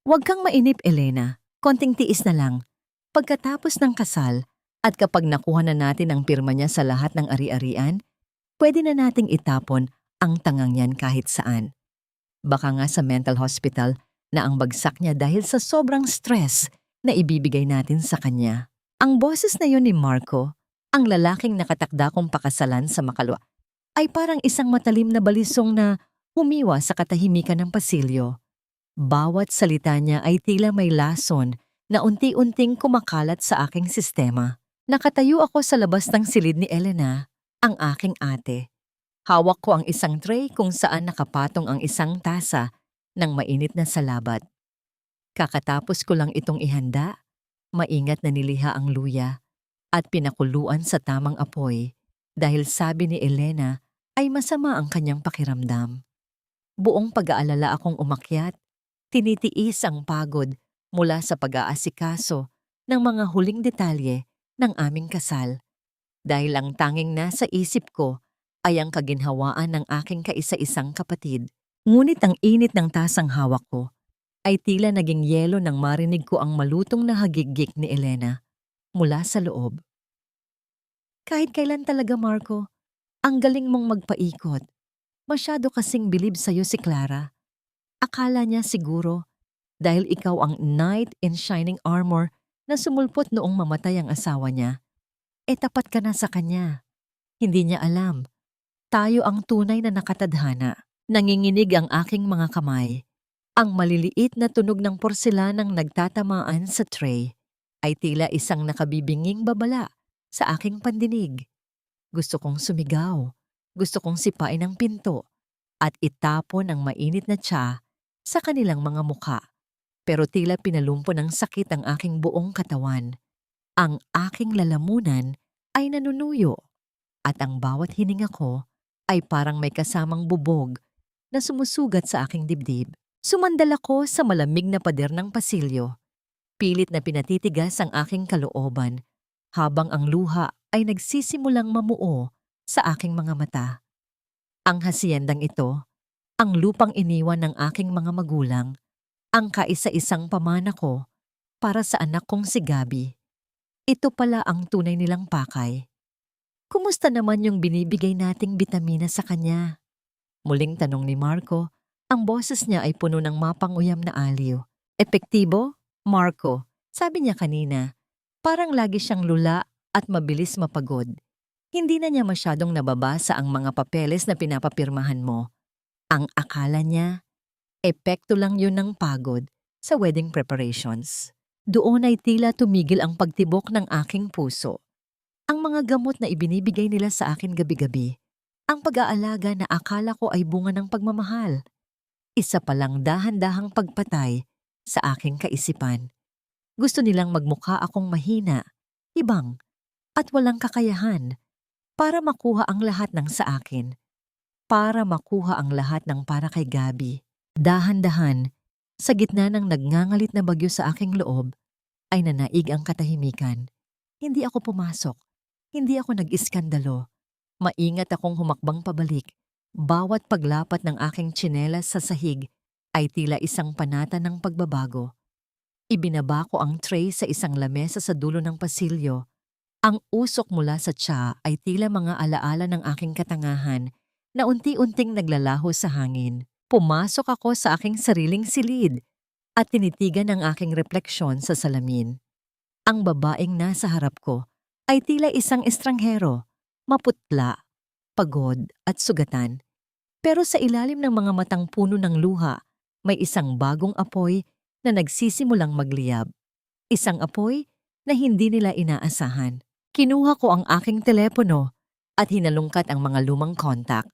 Huwag kang mainip, Elena. Konting tiis na lang. Pagkatapos ng kasal, at kapag nakuha na natin ang pirma niya sa lahat ng ari-arian, pwede na nating itapon ang tangang yan kahit saan. Baka nga sa mental hospital na ang bagsak niya dahil sa sobrang stress na ibibigay natin sa kanya. Ang boses na yon ni Marco, ang lalaking nakatakda kong pakasalan sa Makalwa, ay parang isang matalim na balisong na humiwa sa katahimikan ng pasilyo. Bawat salita niya ay tila may lason na unti-unting kumakalat sa aking sistema. Nakatayo ako sa labas ng silid ni Elena, ang aking ate. Hawak ko ang isang tray kung saan nakapatong ang isang tasa ng mainit na salabat. Kakatapos ko lang itong ihanda, maingat na niliha ang luya at pinakuluan sa tamang apoy dahil sabi ni Elena ay masama ang kanyang pakiramdam. Buong pag-aalala akong umakyat, tinitiis ang pagod mula sa pag-aasikaso ng mga huling detalye ng aming kasal dahil ang tanging nasa isip ko ay ang kaginhawaan ng aking kaisa-isang kapatid. Ngunit ang init ng tasang hawak ko ay tila naging yelo nang marinig ko ang malutong na hagigik ni Elena mula sa loob. Kahit kailan talaga, Marco, ang galing mong magpaikot. Masyado kasing bilib sa'yo si Clara. Akala niya siguro dahil ikaw ang knight in shining armor na sumulpot noong mamatay ang asawa niya, tapat ka na sa kanya. Hindi niya alam. Tayo ang tunay na nakatadhana. Nanginginig ang aking mga kamay. Ang maliliit na tunog ng porselanang nagtatamaan sa tray ay tila isang nakabibinging babala sa aking pandinig. Gusto kong sumigaw. Gusto kong sipain ang pinto at itapon ang mainit na tsa sa kanilang mga muka. Pero tila pinalumpo ng sakit ang aking buong katawan. Ang aking lalamunan ay nanunuyo at ang bawat hininga ko ay parang may kasamang bubog na sumusugat sa aking dibdib. Sumandal ako sa malamig na pader ng pasilyo. Pilit na pinatitigas ang aking kalooban habang ang luha ay nagsisimulang mamuo sa aking mga mata. Ang hasyendang ito, ang lupang iniwan ng aking mga magulang, ang kaisa-isang pamana ko para sa anak kong si Gabi. Ito pala ang tunay nilang pakay. Kumusta naman yung binibigay nating bitamina sa kanya? Muling tanong ni Marco, ang boses niya ay puno ng mapanguyam na aliw. Epektibo? Marco, sabi niya kanina, parang lagi siyang lula at mabilis mapagod. Hindi na niya masyadong nababasa ang mga papeles na pinapapirmahan mo. Ang akala niya, epekto lang yun ng pagod sa wedding preparations. Doon ay tila tumigil ang pagtibok ng aking puso. Ang mga gamot na ibinibigay nila sa akin gabi-gabi, ang pag-aalaga na akala ko ay bunga ng pagmamahal. Isa palang dahan-dahang pagpatay sa aking kaisipan. Gusto nilang magmukha akong mahina, ibang, at walang kakayahan para makuha ang lahat ng sa akin. Para makuha ang lahat ng para kay Gabi. Dahan-dahan, sa gitna ng nagngangalit na bagyo sa aking loob, ay nanaig ang katahimikan. Hindi ako pumasok. Hindi ako nag-iskandalo. Maingat akong humakbang pabalik. Bawat paglapat ng aking tsinelas sa sahig ay tila isang panata ng pagbabago. Ibinaba ko ang tray sa isang lamesa sa dulo ng pasilyo. Ang usok mula sa tsa ay tila mga alaala ng aking katangahan na unti-unting naglalaho sa hangin. Pumasok ako sa aking sariling silid at tinitigan ang aking refleksyon sa salamin. Ang babaeng nasa harap ko ay tila isang estranghero, maputla, pagod at sugatan. Pero sa ilalim ng mga matang puno ng luha, may isang bagong apoy na nagsisimulang magliyab. Isang apoy na hindi nila inaasahan. Kinuha ko ang aking telepono at hinalungkat ang mga lumang kontak.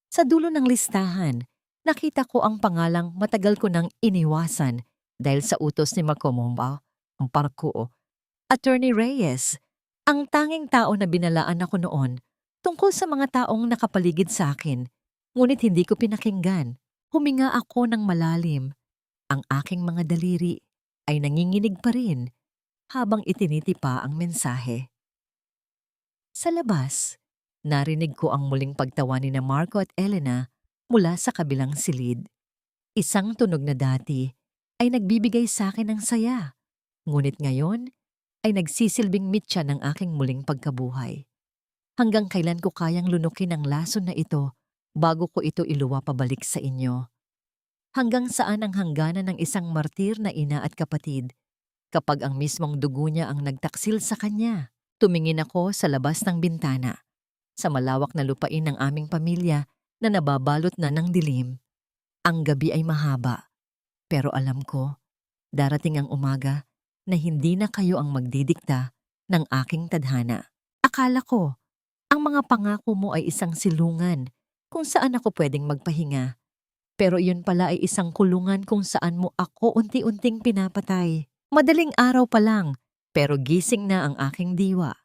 Sa dulo ng listahan, nakita ko ang pangalang matagal ko nang iniwasan dahil sa utos ni Macomomba, ang parko, Attorney Reyes, ang tanging tao na binalaan ako noon tungkol sa mga taong nakapaligid sa akin, ngunit hindi ko pinakinggan. Huminga ako ng malalim. Ang aking mga daliri ay nanginginig pa rin habang itiniti pa ang mensahe. Sa labas, narinig ko ang muling pagtawa ni na Marco at Elena mula sa kabilang silid. Isang tunog na dati ay nagbibigay sa akin ng saya. Ngunit ngayon ay nagsisilbing mitya ng aking muling pagkabuhay. Hanggang kailan ko kayang lunukin ang lason na ito bago ko ito iluwa pabalik sa inyo? Hanggang saan ang hangganan ng isang martir na ina at kapatid kapag ang mismong dugo niya ang nagtaksil sa kanya? Tumingin ako sa labas ng bintana, sa malawak na lupain ng aming pamilya na nababalot na ng dilim. Ang gabi ay mahaba, pero alam ko, darating ang umaga na hindi na kayo ang magdidikta ng aking tadhana. Akala ko, ang mga pangako mo ay isang silungan kung saan ako pwedeng magpahinga. Pero iyon pala ay isang kulungan kung saan mo ako unti-unting pinapatay. Madaling araw pa lang, pero gising na ang aking diwa.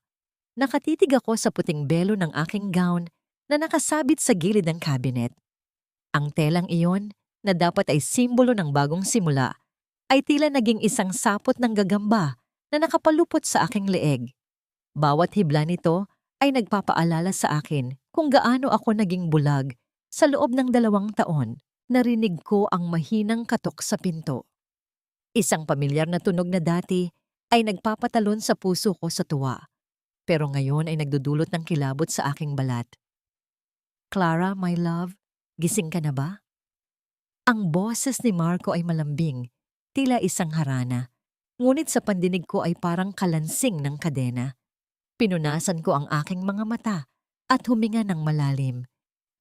Nakatitig ako sa puting belo ng aking gown na nakasabit sa gilid ng cabinet. Ang telang iyon, na dapat ay simbolo ng bagong simula, ay tila naging isang sapot ng gagamba na nakapalupot sa aking leeg. Bawat hibla nito ay nagpapaalala sa akin kung gaano ako naging bulag sa loob ng 2 taon. Narinig ko ang mahinang katok sa pinto. Isang pamilyar na tunog na dati ay nagpapatalon sa puso ko sa tuwa, pero ngayon ay nagdudulot ng kilabot sa aking balat. Clara, my love, gising ka na ba? Ang boses ni Marco ay malambing, tila isang harana, ngunit sa pandinig ko ay parang kalansing ng kadena. Pinunasan ko ang aking mga mata at huminga ng malalim.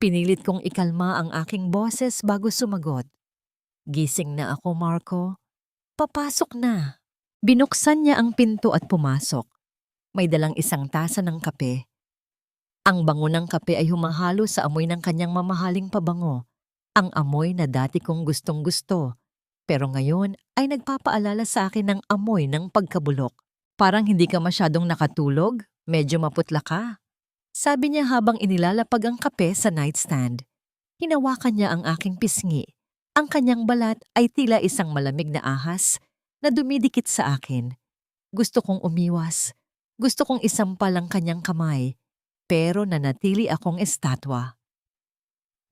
Pinilit kong ikalma ang aking boses bago sumagot. Gising na ako, Marco. Papasok na. Binuksan niya ang pinto at pumasok. May dalang isang tasa ng kape. Ang bango ng kape ay humahalo sa amoy ng kanyang mamahaling pabango. Ang amoy na dati kong gustong-gusto. Pero ngayon ay nagpapaalala sa akin ng amoy ng pagkabulok. Parang hindi ka masyadong nakatulog, medyo maputla ka. Sabi niya habang inilalapag ang kape sa nightstand. Hinawakan niya ang aking pisngi. Ang kanyang balat ay tila isang malamig na ahas na dumidikit sa akin. Gusto kong umiwas. Gusto kong isampal ang kanyang kamay. Pero nanatili akong estatwa.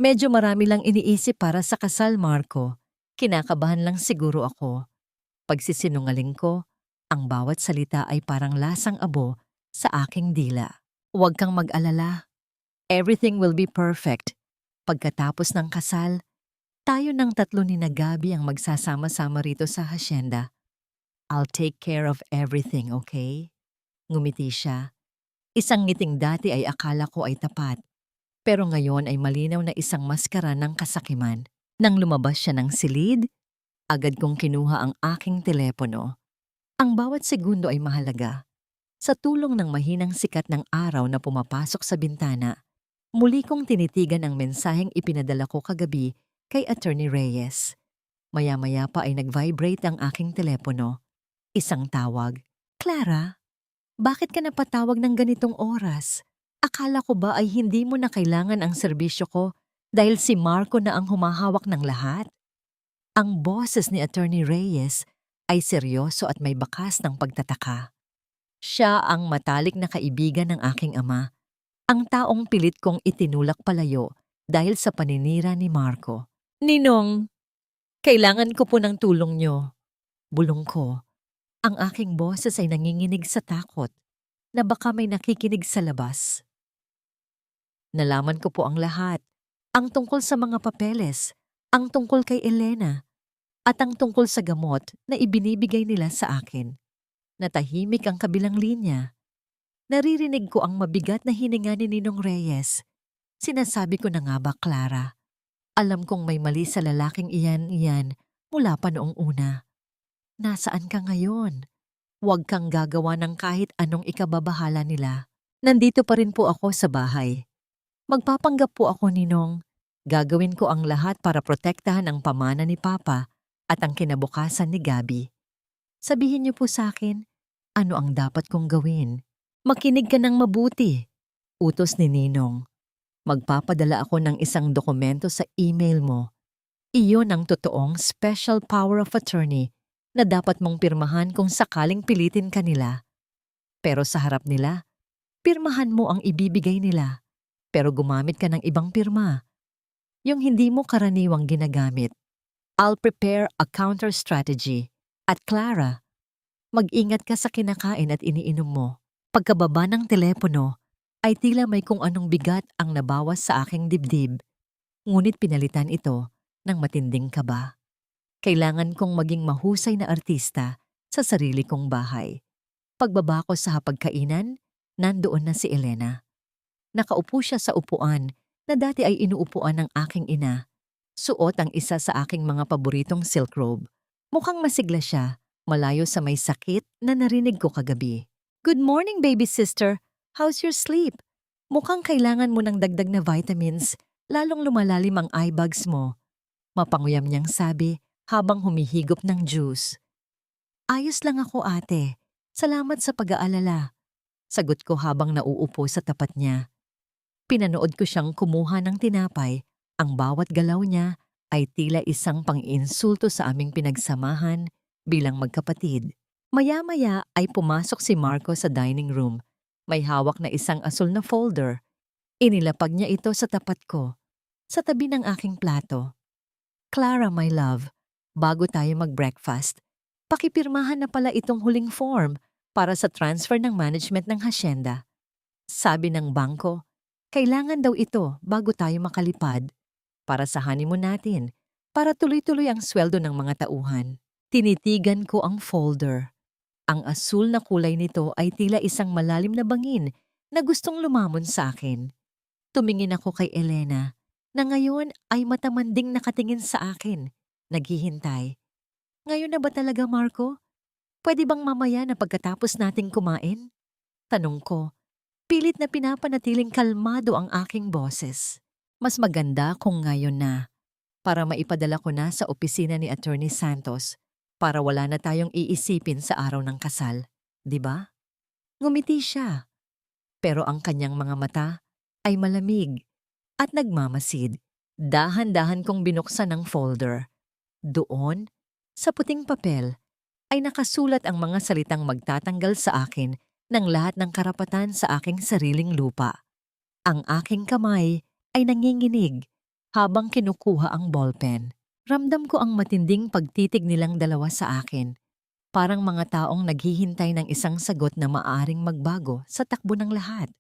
Medyo marami lang iniisip para sa kasal, Marco. Kinakabahan lang siguro ako. Pagsisinungaling ko, ang bawat salita ay parang lasang abo sa aking dila. Huwag kang mag-alala. Everything will be perfect. Pagkatapos ng kasal, tayo ng 3 ni Gabi ang magsasama-sama rito sa hacienda. I'll take care of everything, okay? Ngumiti siya. Isang ngiting dati ay akala ko ay tapat. Pero ngayon ay malinaw na isang maskara ng kasakiman. Nang lumabas siya ng silid, agad kong kinuha ang aking telepono. Ang bawat segundo ay mahalaga. Sa tulong ng mahinang sikat ng araw na pumapasok sa bintana, muli kong tinitigan ang mensaheng ipinadala ko kagabi kay Attorney Reyes. Maya-maya pa ay nag-vibrate ang aking telepono. Isang tawag. Clara, bakit ka napatawag ng ganitong oras? Akala ko ba ay hindi mo na kailangan ang serbisyo ko dahil si Marco na ang humahawak ng lahat? Ang boses ni Attorney Reyes ay seryoso at may bakas ng pagtataka. Siya ang matalik na kaibigan ng aking ama, ang taong pilit kong itinulak palayo dahil sa paninira ni Marco. Ninong, kailangan ko po ng tulong niyo. Bulong ko. Ang aking boses ay nanginginig sa takot na baka may nakikinig sa labas. Nalaman ko po ang lahat. Ang tungkol sa mga papeles, ang tungkol kay Elena, at ang tungkol sa gamot na ibinibigay nila sa akin. Natahimik ang kabilang linya. Naririnig ko ang mabigat na hininga ni Ninong Reyes. Sinasabi ko na nga ba, Clara? Alam kong may mali sa lalaking iyan mula pa noong una. Nasaan ka ngayon? Huwag kang gagawa ng kahit anong ikababahala nila. Nandito pa rin po ako sa bahay. Magpapanggap po ako, Ninong. Gagawin ko ang lahat para protektahan ang pamana ni Papa at ang kinabukasan ni Gabi. Sabihin niyo po sa akin, ano ang dapat kong gawin? Makinig ka ng mabuti. Utos ni Ninong. Magpapadala ako ng isang dokumento sa email mo. Iyon ang totoong special power of attorney na dapat mong pirmahan kung sakaling pilitin ka nila. Pero sa harap nila, pirmahan mo ang ibibigay nila. Pero gumamit ka ng ibang pirma. Yung hindi mo karaniwang ginagamit. I'll prepare a counter strategy. At Clara, mag-ingat ka sa kinakain at iniinom mo. Pagkababa ng telepono, ay tila may kung anong bigat ang nabawas sa aking dibdib. Ngunit pinalitan ito ng matinding kaba. Kailangan kong maging mahusay na artista sa sarili kong bahay. Pagbaba ko sa hapagkainan, nandoon na si Elena. Nakaupo siya sa upuan na dati ay inuupuan ng aking ina. Suot ang isa sa aking mga paboritong silk robe. Mukhang masigla siya, malayo sa may sakit na narinig ko kagabi. Good morning, baby sister. How's your sleep? Mukhang kailangan mo ng dagdag na vitamins, lalong lumalalim ang eye bags mo. Mapanguyam niyang sabi habang humihigop ng juice. Ayos lang ako, ate. Salamat sa pag-aalala. Sagot ko habang nauupo sa tapat niya. Pinanood ko siyang kumuha ng tinapay. Ang bawat galaw niya ay tila isang pang-insulto sa aming pinagsamahan bilang magkapatid. Maya-maya ay pumasok si Marco sa dining room. May hawak na isang asul na folder. Inilapag niya ito sa tapat ko, sa tabi ng aking plato. Clara, my love, bago tayo mag-breakfast, pakipirmahan na pala itong huling form para sa transfer ng management ng hacienda. Sabi ng bangko, kailangan daw ito bago tayo makalipad para sa honeymoon natin, para tuloy-tuloy ang sweldo ng mga tauhan. Tinitigan ko ang folder. Ang asul na kulay nito ay tila isang malalim na bangin na gustong lumamon sa akin. Tumingin ako kay Elena na ngayon ay matamanding nakatingin sa akin, naghihintay. Ngayon na ba talaga, Marco? Pwede bang mamaya na pagkatapos nating kumain? Tanong ko. Pilit na pinapanatiling kalmado ang aking boses. Mas maganda kung ngayon na, para maipadala ko na sa opisina ni Attorney Santos para wala na tayong iisipin sa araw ng kasal, di ba? Ngumiti siya, pero ang kanyang mga mata ay malamig at nagmamasid. Dahan-dahan kong binuksan ang folder. Doon, sa puting papel, ay nakasulat ang mga salitang magtatanggal sa akin ng lahat ng karapatan sa aking sariling lupa. Ang aking kamay ay nanginginig habang kinukuha ang ballpen. Ramdam ko ang matinding pagtitig nilang dalawa sa akin. Parang mga taong naghihintay ng isang sagot na maaaring magbago sa takbo ng lahat.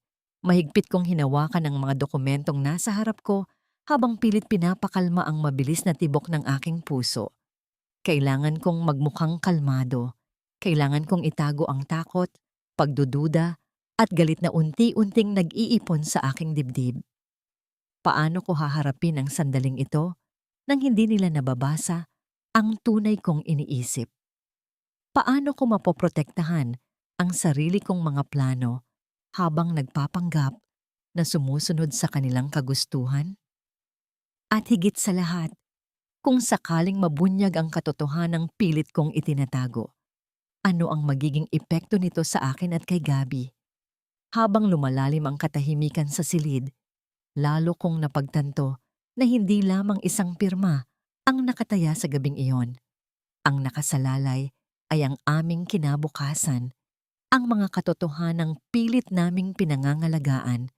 Mahigpit kong hinawakan ang mga dokumentong nasa harap ko habang pilit pinapakalma ang mabilis na tibok ng aking puso. Kailangan kong magmukhang kalmado. Kailangan kong itago ang takot, pagdududa, at galit na unti-unting nag-iipon sa aking dibdib. Paano ko haharapin ang sandaling ito nang hindi nila nababasa ang tunay kong iniisip? Paano ko mapoprotektahan ang sarili kong mga plano habang nagpapanggap na sumusunod sa kanilang kagustuhan? At higit sa lahat, kung sakaling mabunyag ang katotohanang pilit kong itinatago, ano ang magiging epekto nito sa akin at kay Gabi? Habang lumalalim ang katahimikan sa silid, lalo kong napagtanto na hindi lamang isang pirma ang nakataya sa gabing iyon. Ang nakasalalay ay ang aming kinabukasan, ang mga katotohanang pilit naming pinangangalagaan,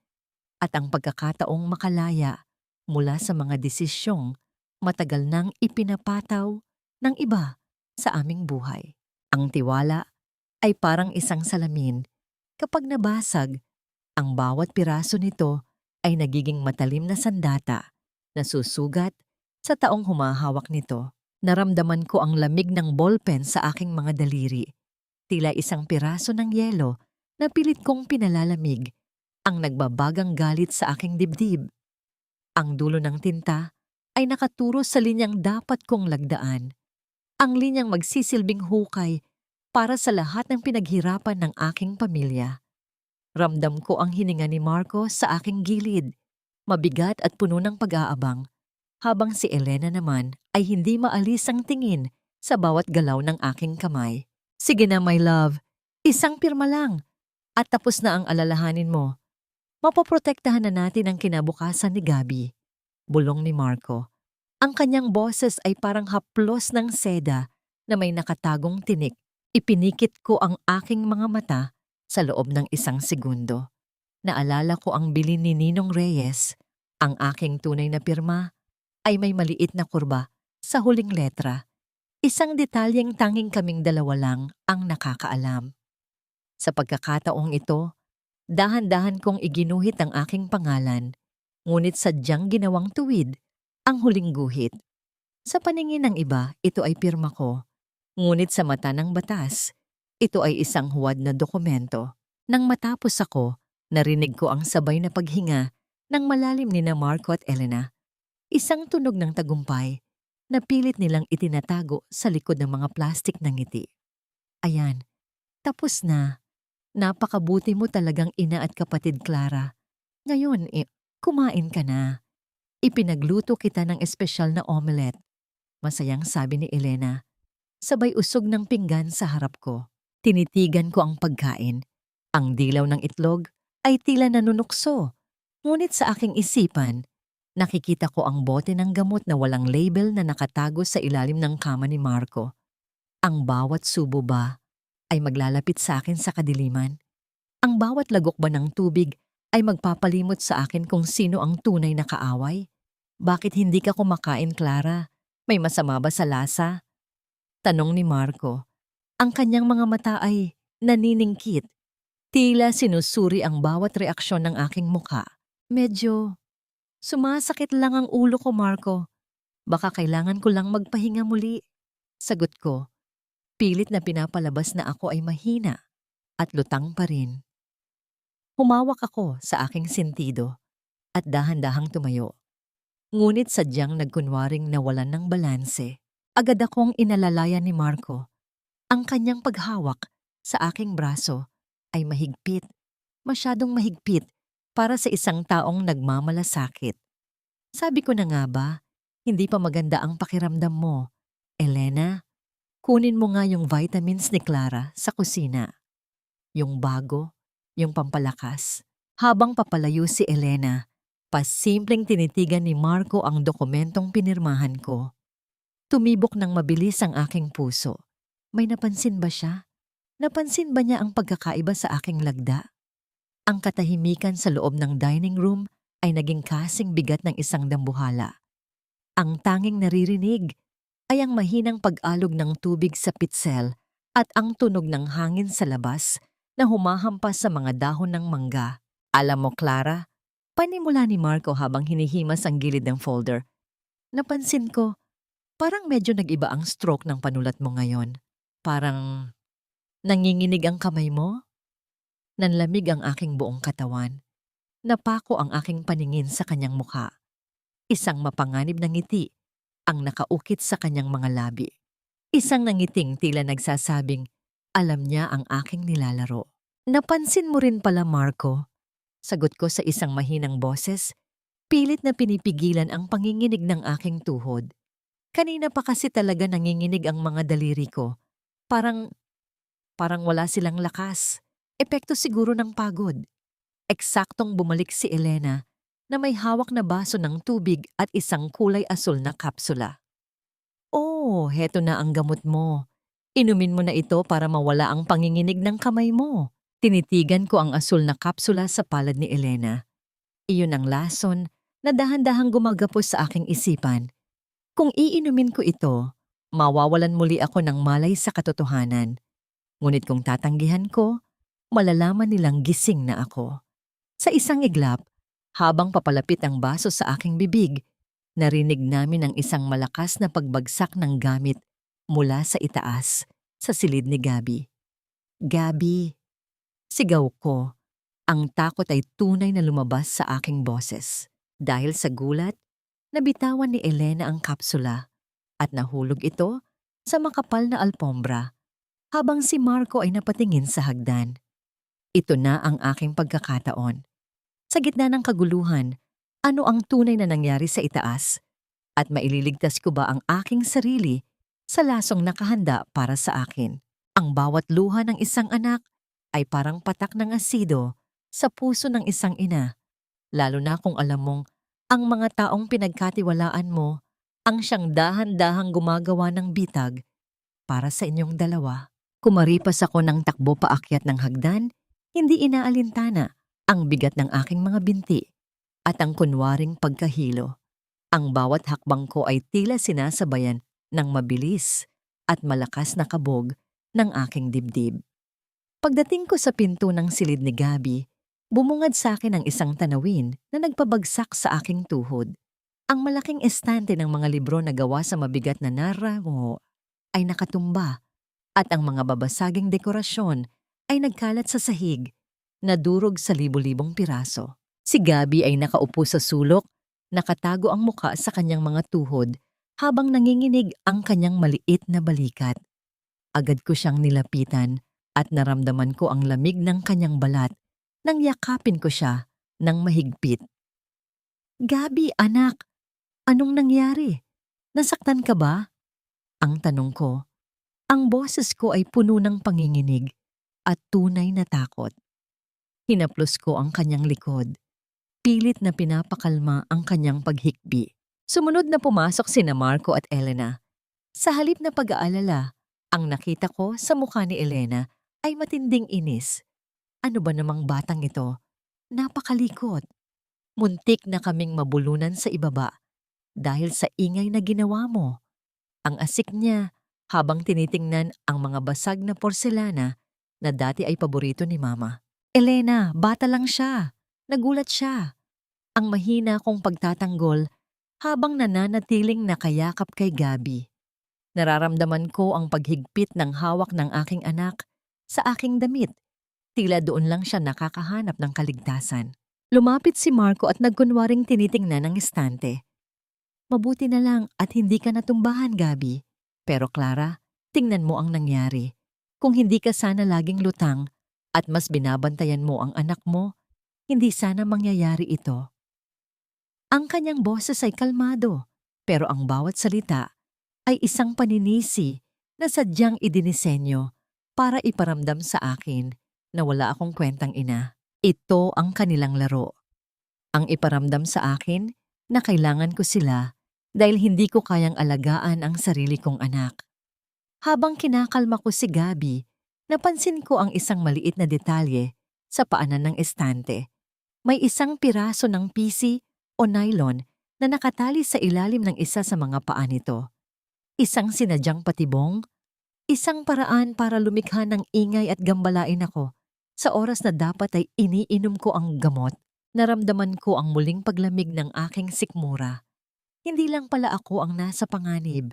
at ang pagkakataong makalaya mula sa mga desisyong matagal nang ipinapataw ng iba sa aming buhay. Ang tiwala ay parang isang salamin. Kapag nabasag, ang bawat piraso nito ay nagiging matalim na sandata na susugat sa taong humahawak nito. Naramdaman ko ang lamig ng ballpen sa aking mga daliri. Tila isang piraso ng yelo na pilit kong pinalalamig, ang nagbabagang galit sa aking dibdib. Ang dulo ng tinta ay nakaturo sa linyang dapat kong lagdaan. Ang linyang magsisilbing hukay para sa lahat ng pinaghirapan ng aking pamilya. Ramdam ko ang hininga ni Marco sa aking gilid, mabigat at puno ng pag-aabang, habang si Elena naman ay hindi maalis ang tingin sa bawat galaw ng aking kamay. Sige na, my love, isang pirma lang at tapos na ang alalahanin mo. Mapoprotektahan na natin ang kinabukasan ni Gabi. Bulong ni Marco. Ang kanyang boses ay parang haplos ng seda na may nakatagong tinik. Ipinikit ko ang aking mga mata sa loob ng isang segundo. Naalala ko ang bilin ni Ninong Reyes. Ang aking tunay na pirma ay may maliit na kurba sa huling letra. Isang detalyeng tanging kaming dalawa lang ang nakakaalam. Sa pagkakataong ito, dahan-dahan kong iginuhit ang aking pangalan, ngunit sadyang ginawang tuwid ang huling guhit. Sa paningin ng iba, ito ay pirma ko, ngunit sa mata ng batas, ito ay isang huwad na dokumento. Nang matapos ako, narinig ko ang sabay na paghinga ng malalim ni na Marco at Elena. Isang tunog ng tagumpay na pilit nilang itinatago sa likod ng mga plastik ng ngiti. Ayan, tapos na. Napakabuti mo talagang ina at kapatid Clara. Ngayon, kumain ka na. Ipinagluto kita ng espesyal na omelette. Masayang sabi ni Elena. Sabay usog ng pinggan sa harap ko. Tinitigan ko ang pagkain. Ang dilaw ng itlog ay tila nanunukso. Ngunit sa aking isipan, nakikita ko ang bote ng gamot na walang label na nakatago sa ilalim ng kama ni Marco. Ang bawat subo ba ay maglalapit sa akin sa kadiliman? Ang bawat lagok ba ng tubig ay magpapalimot sa akin kung sino ang tunay na kaaway? Bakit hindi ka kumakain, Clara? May masama ba sa lasa? Tanong ni Marco. Ang kanyang mga mata ay naniningkit. Tila sinusuri ang bawat reaksyon ng aking mukha. Medyo sumasakit lang ang ulo ko, Marco. Baka kailangan ko lang magpahinga muli. Sagot ko. Pilit na pinapalabas na ako ay mahina at lutang pa rin. Humawak ako sa aking sentido at dahan-dahang tumayo. Ngunit sadyang nagkunwaring nawalan ng balanse. Agad akong inalalaya ni Marco. Ang kanyang paghawak sa aking braso ay mahigpit, masyadong mahigpit para sa isang taong nagmamalasakit. Sabi ko na nga ba, hindi pa maganda ang pakiramdam mo. Elena, kunin mo nga yung vitamins ni Clara sa kusina. Yung bago, yung pampalakas. Habang papalayo si Elena, pasimpleng tinitigan ni Marco ang dokumentong pinirmahan ko. Tumibok ng mabilis ang aking puso. May napansin ba siya? Napansin ba niya ang pagkakaiba sa aking lagda? Ang katahimikan sa loob ng dining room ay naging kasing bigat ng isang dambuhala. Ang tanging naririnig ay ang mahinang pag-alog ng tubig sa pitsel at ang tunog ng hangin sa labas na humahampas sa mga dahon ng mangga. Alam mo, Clara, panimula ni Marco habang hinihimas ang gilid ng folder. Napansin ko, parang medyo nag-iba ang stroke ng panulat mo ngayon. Parang nanginginig ang kamay mo? Nanlamig ang aking buong katawan. Napako ang aking paningin sa kanyang mukha. Isang mapanganib na ngiti ang nakaukit sa kanyang mga labi. Isang nangiting tila nagsasabing, alam niya ang aking nilalaro. Napansin mo rin pala, Marco. Sagot ko sa isang mahinang boses, pilit na pinipigilan ang panginginig ng aking tuhod. Kanina pa kasi talaga nanginginig ang mga daliri ko. Parang wala silang lakas. Epekto siguro ng pagod. Eksaktong bumalik si Elena na may hawak na baso ng tubig at isang kulay asul na kapsula. Oh, heto na ang gamot mo. Inumin mo na ito para mawala ang panginginig ng kamay mo. Tinitigan ko ang asul na kapsula sa palad ni Elena. Iyon ang lason na dahan-dahang gumagapos sa aking isipan. Kung iinumin ko ito, mawawalan muli ako ng malay sa katotohanan. Ngunit kung tatanggihan ko, malalaman nilang gising na ako. Sa isang iglap, habang papalapit ang baso sa aking bibig, narinig namin ang isang malakas na pagbagsak ng gamit mula sa itaas, sa silid ni Gabi. Gabi! Sigaw ko. Ang takot ay tunay na lumabas sa aking boses. Dahil sa gulat, nabitawan ni Elena ang kapsula at nahulog ito sa makapal na alpombra habang si Marco ay napatingin sa hagdan. Ito na ang aking pagkakataon. Sa gitna ng kaguluhan, ano ang tunay na nangyari sa itaas? At maililigtas ko ba ang aking sarili sa lasong nakahanda para sa akin? Ang bawat luha ng isang anak ay parang patak ng asido sa puso ng isang ina, lalo na kung alam mong ang mga taong pinagkatiwalaan mo ang siyang dahan-dahang gumagawa ng bitag para sa inyong dalawa. Kumaripas ako ng takbo paakyat ng hagdan, hindi inaalintana ang bigat ng aking mga binti at ang kunwaring pagkahilo. Ang bawat hakbang ko ay tila sinasabayan ng mabilis at malakas na kabog ng aking dibdib. Pagdating ko sa pinto ng silid ni Gabi, bumungad sa akin ang isang tanawin na nagpabagsak sa aking tuhod. Ang malaking estante ng mga libro na gawa sa mabigat na narango ay nakatumba at ang mga babasaging dekorasyon ay nagkalat sa sahig na durog sa libo-libong piraso. Si Gabi ay nakaupo sa sulok, nakatago ang muka sa kanyang mga tuhod habang nanginginig ang kanyang maliit na balikat. Agad ko siyang nilapitan at naramdaman ko ang lamig ng kanyang balat nang yakapin ko siya ng mahigpit. Gabi, anak, anong nangyari? Nasaktan ka ba? Ang tanong ko. Ang boses ko ay puno ng panginginig at tunay na takot. Hinaplos ko ang kanyang likod. Pilit na pinapakalma ang kanyang paghikbi. Sumunod na pumasok sina Marco at Elena. Sa halip na pag-aalala, ang nakita ko sa mukha ni Elena ay matinding inis. Ano ba namang batang ito? Napakalikot. Muntik na kaming mabulunan sa ibaba dahil sa ingay na ginawa mo. Ang asik niya habang tinitingnan ang mga basag na porselana na dati ay paborito ni Mama. Elena, bata lang siya. Nagulat siya. Ang mahina kong pagtatanggol habang nananatiling nakayakap kay Gabi. Nararamdaman ko ang paghigpit ng hawak ng aking anak sa aking damit. Tila doon lang siya nakakahanap ng kaligtasan. Lumapit si Marco at nagkunwaring tinitingnan ang estante. Mabuti na lang at hindi ka natumbahan, Gabi. Pero Clara, tingnan mo ang nangyari. Kung hindi ka sana laging lutang at mas binabantayan mo ang anak mo, hindi sana mangyayari ito. Ang kanyang boses ay kalmado, pero ang bawat salita ay isang paninisi na sadyang idinisenyo para iparamdam sa akin na wala akong kwentang ina. Ito ang kanilang laro. Ang iparamdam sa akin na kailangan ko sila dahil hindi ko kayang alagaan ang sarili kong anak. Habang kinakalma ko si Gabi, napansin ko ang isang maliit na detalye sa paanan ng estante. May isang piraso ng PC o nylon na nakatali sa ilalim ng isa sa mga paa nito. Isang sinadyang patibong, isang paraan para lumikha ng ingay at gambalain ako. Sa oras na dapat ay iniinom ko ang gamot, naramdaman ko ang muling paglamig ng aking sikmura. Hindi lang pala ako ang nasa panganib,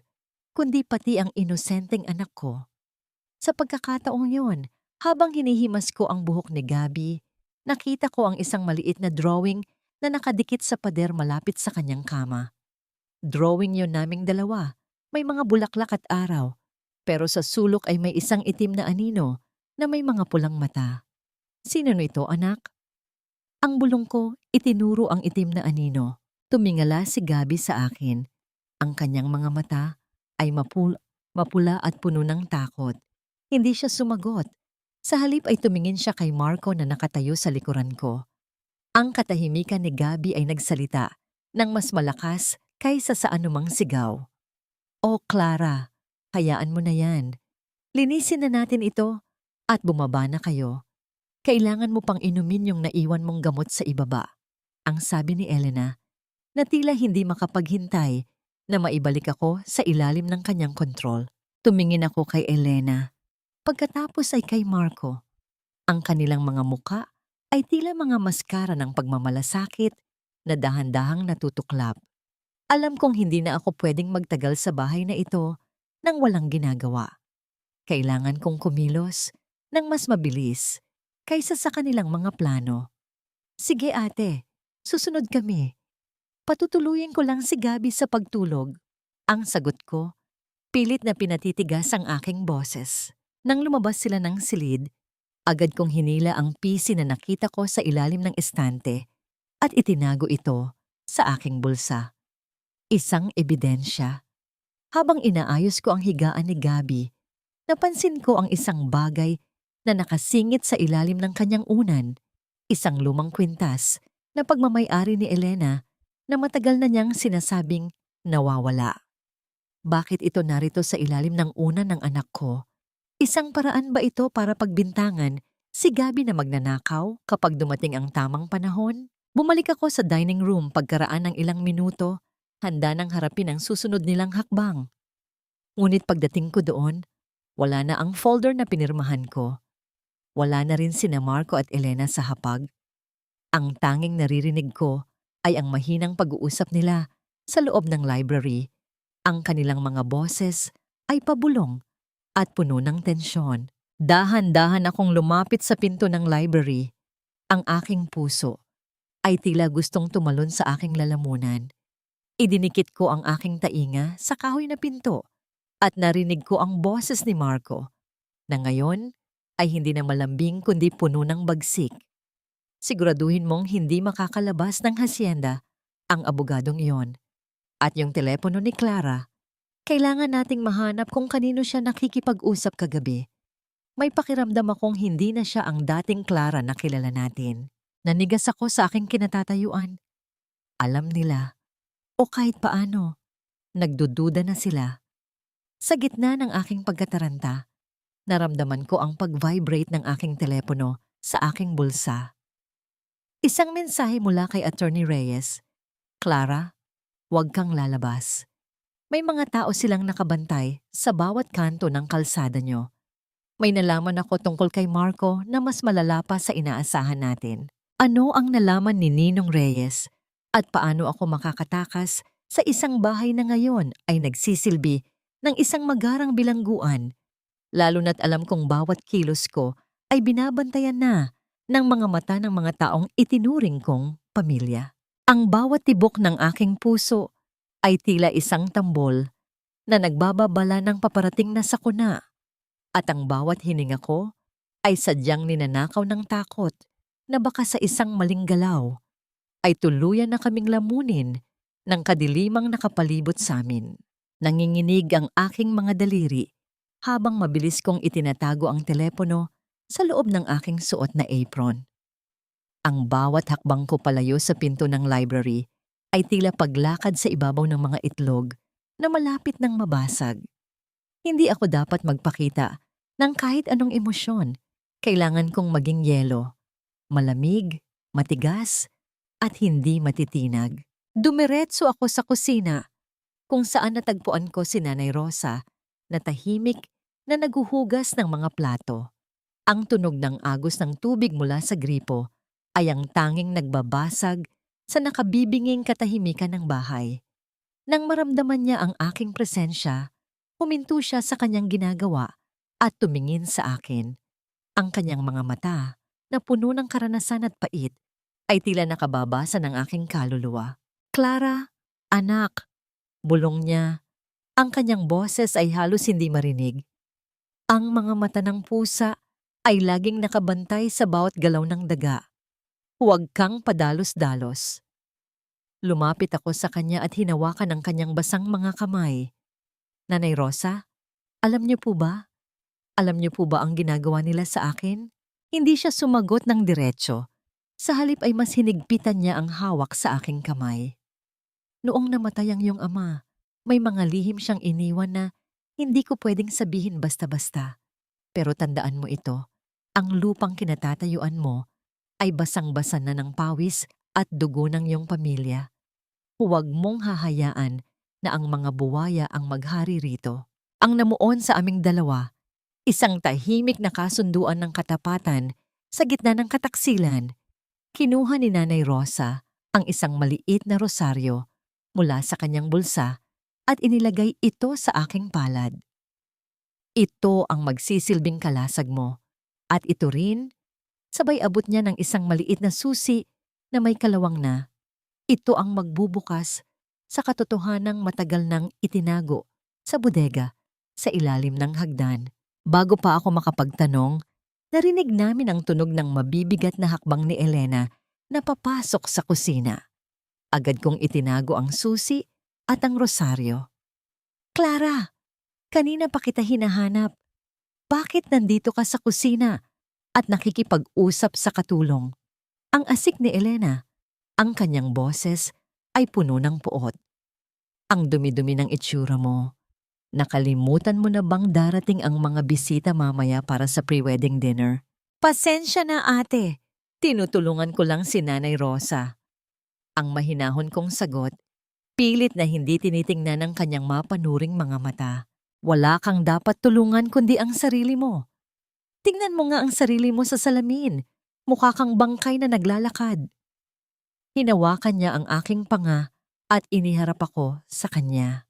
kundi pati ang inosenteng anak ko. Sa pagkakataong yon, habang hinihimas ko ang buhok ni Gabi, nakita ko ang isang maliit na drawing na nakadikit sa pader malapit sa kanyang kama. Drawing yon naming dalawa, may mga bulaklak at araw, pero sa sulok ay may isang itim na anino na may mga pulang mata. Sino ito, anak? Ang bulong ko, itinuro ang itim na anino. Tumingala si Gabi sa akin. Ang kanyang mga mata ay mapula at puno ng takot. Hindi siya sumagot. Sa halip ay tumingin siya kay Marco na nakatayo sa likuran ko. Ang katahimikan ni Gabi ay nagsalita ng mas malakas kaysa sa anumang sigaw. O Clara, hayaan mo na yan. Linisin na natin ito at bumaba na kayo. Kailangan mo pang inumin yung naiwan mong gamot sa ibaba. Ang sabi ni Elena, na tila hindi makapaghintay na maibalik ako sa ilalim ng kanyang kontrol. Tumingin ako kay Elena. Pagkatapos ay kay Marco. Ang kanilang mga muka ay tila mga maskara ng pagmamalasakit na dahan-dahang natutuklap. Alam kong hindi na ako pwedeng magtagal sa bahay na ito nang walang ginagawa. Kailangan kong kumilos ng mas mabilis kaysa sa kanilang mga plano. Sige ate, susunod kami. Patutuluyin ko lang si Gabi sa pagtulog. Ang sagot ko, pilit na pinatitigas ang aking boses. Nang lumabas sila ng silid, agad kong hinila ang PC na nakita ko sa ilalim ng estante at itinago ito sa aking bulsa. Isang ebidensya. Habang inaayos ko ang higaan ni Gabi, napansin ko ang isang bagay na nakasingit sa ilalim ng kanyang unan, isang lumang kwintas na pagmamay-ari ni Elena na matagal na niyang sinasabing nawawala. Bakit ito narito sa ilalim ng unan ng anak ko? Isang paraan ba ito para pagbintangan si Gabi na magnanakaw kapag dumating ang tamang panahon? Bumalik ako sa dining room pagkaraan ng ilang minuto handa nang harapin ang susunod nilang hakbang. Ngunit pagdating ko doon, wala na ang folder na pinirmahan ko. Wala na rin sina Marco at Elena sa hapag. Ang tanging naririnig ko ay ang mahinang pag-uusap nila sa loob ng library. Ang kanilang mga boses ay pabulong at puno ng tensyon. Dahan-dahan akong lumapit sa pinto ng library. Ang aking puso ay tila gustong tumalon sa aking lalamunan. Idinikit ko ang aking tainga sa kahoy na pinto at narinig ko ang boses ni Marco na ngayon ay hindi na malambing kundi puno ng bagsik. Siguraduhin mong hindi makakalabas ng hasyenda ang abogadong iyon. At yung telepono ni Clara, kailangan nating mahanap kung kanino siya nakikipag-usap kagabi. May pakiramdam akong hindi na siya ang dating Clara na kilala natin. Nanigas ako sa aking kinatatayuan. Alam nila, o kahit paano, nagdududa na sila. Sa gitna ng aking pagkataranta, naramdaman ko ang pag-vibrate ng aking telepono sa aking bulsa. Isang mensahe mula kay Attorney Reyes. Clara, huwag kang lalabas. May mga tao silang nakabantay sa bawat kanto ng kalsada nyo. May nalaman ako tungkol kay Marco na mas malala pa sa inaasahan natin. Ano ang nalaman ni Ninong Reyes at paano ako makakatakas sa isang bahay na ngayon ay nagsisilbi ng isang magarang bilangguan, lalo na't alam kong bawat kilos ko ay binabantayan na ng mga mata ng mga taong itinuring kong pamilya. Ang bawat tibok ng aking puso ay tila isang tambol na nagbababala ng paparating na sakuna, at ang bawat hininga ko ay sadyang ninanakaw ng takot na baka sa isang maling galaw ay tuluyan na kaming lamunin ng kadilimang nakapalibot sa amin. Nanginginig ang aking mga daliri habang mabilis kong itinatago ang telepono sa loob ng aking suot na apron. Ang bawat hakbang ko palayo sa pinto ng library ay tila paglakad sa ibabaw ng mga itlog na malapit ng mabasag. Hindi ako dapat magpakita ng kahit anong emosyon. Kailangan kong maging yelo, malamig, matigas, at hindi matitinag. Dumiretso ako sa kusina kung saan natagpuan ko si Nanay Rosa na tahimik na naguhugas ng mga plato. Ang tunog ng agos ng tubig mula sa gripo ay ang tanging nagbabasag sa nakabibinging katahimikan ng bahay. Nang maramdaman niya ang aking presensya, huminto siya sa kanyang ginagawa at tumingin sa akin. Ang kanyang mga mata, na puno ng karanasan at pait, ay tila nakababasa ng aking kaluluwa. Clara, anak, bulong niya. Ang kanyang boses ay halos hindi marinig. Ang mga mata ng pusa ay laging nakabantay sa bawat galaw ng daga. Huwag kang padalos-dalos. Lumapit ako sa kanya at hinawakan ang kanyang basang mga kamay. Nanay Rosa, alam niyo po ba? Alam niyo po ba ang ginagawa nila sa akin? Hindi siya sumagot ng diretso. Sa halip ay mas hinigpitan niya ang hawak sa aking kamay. Noong namatay ang iyong ama, may mga lihim siyang iniwan na hindi ko pwedeng sabihin basta-basta. Pero tandaan mo ito, ang lupang kinatatayuan mo ay basang-basa na ng pawis at dugo ng iyong pamilya. Huwag mong hahayaan na ang mga buwaya ang maghari rito. Ang namuon sa aming dalawa, isang tahimik na kasunduan ng katapatan sa gitna ng kataksilan. Kinuha ni Nanay Rosa ang isang maliit na rosaryo mula sa kanyang bulsa at inilagay ito sa aking palad. Ito ang magsisilbing kalasag mo. At ito rin, sabay abot niya ng isang maliit na susi na may kalawang na. Ito ang magbubukas sa katotohanang matagal nang itinago sa bodega sa ilalim ng hagdan. Bago pa ako makapagtanong, narinig namin ang tunog ng mabibigat na hakbang ni Elena na papasok sa kusina. Agad kong itinago ang susi at ang rosaryo. Clara! Kanina pa kita hinahanap. Bakit nandito ka sa kusina at nakikipag-usap sa katulong? Ang asik ni Elena, ang kanyang boses ay puno ng puot. Ang dumi-dumi ng itsura mo. Nakalimutan mo na bang darating ang mga bisita mamaya para sa pre-wedding dinner? Pasensya na ate, tinutulungan ko lang si Nanay Rosa. Ang mahinahon kong sagot, Pilit na hindi tinitingnan ng kanyang mapanuring mga mata. Wala kang dapat tulungan kundi ang sarili mo. Tingnan mo nga ang sarili mo sa salamin. Mukha kang bangkay na naglalakad. Hinawakan niya ang aking panga at iniharap ako sa kanya.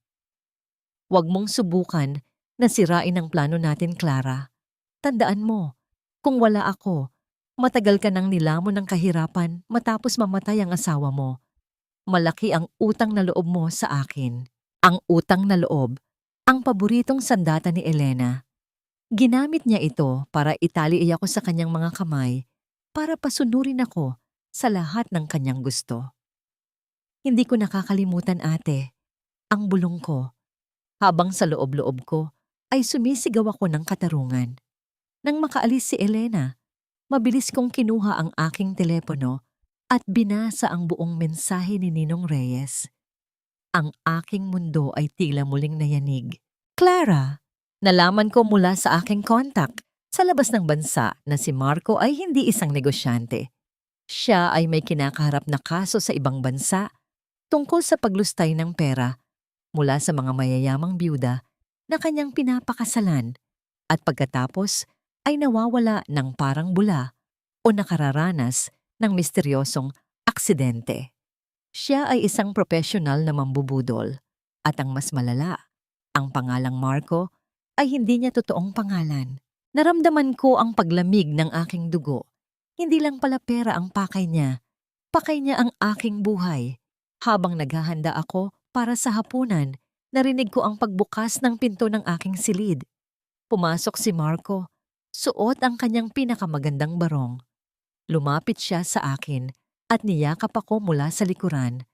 Huwag mong subukan na sirain ang plano natin, Clara. Tandaan mo, kung wala ako, matagal ka nang nilamon ng kahirapan matapos mamatay ang asawa mo. Malaki ang utang na loob mo sa akin. Ang utang na loob, ang paboritong sandata ni Elena. Ginamit niya ito para itali ako sa kanyang mga kamay para pasunurin ako sa lahat ng kanyang gusto. Hindi ko nakakalimutan, ate, ang bulong ko. Habang sa loob-loob ko ay sumisigaw ako ng katarungan. Nang makaalis si Elena, mabilis kong kinuha ang aking telepono at binasa ang buong mensahe ni Ninong Reyes. Ang aking mundo ay tila muling nayanig. Clara, nalaman ko mula sa aking kontak sa labas ng bansa na si Marco ay hindi isang negosyante. Siya ay may kinakaharap na kaso sa ibang bansa tungkol sa paglustay ng pera mula sa mga mayayamang byuda na kanyang pinapakasalan at pagkatapos ay nawawala ng parang bula o nakararanas ng misteryosong aksidente. Siya ay isang profesional na mambubudol at ang mas malala, ang pangalang Marco ay hindi niya totoong pangalan. Naramdaman ko ang paglamig ng aking dugo. Hindi lang pala pera ang pakay niya ang aking buhay. Habang naghahanda ako para sa hapunan, narinig ko ang pagbukas ng pinto ng aking silid. Pumasok si Marco, suot ang kanyang pinakamagandang barong. Lumapit siya sa akin at niyakap ako mula sa likuran.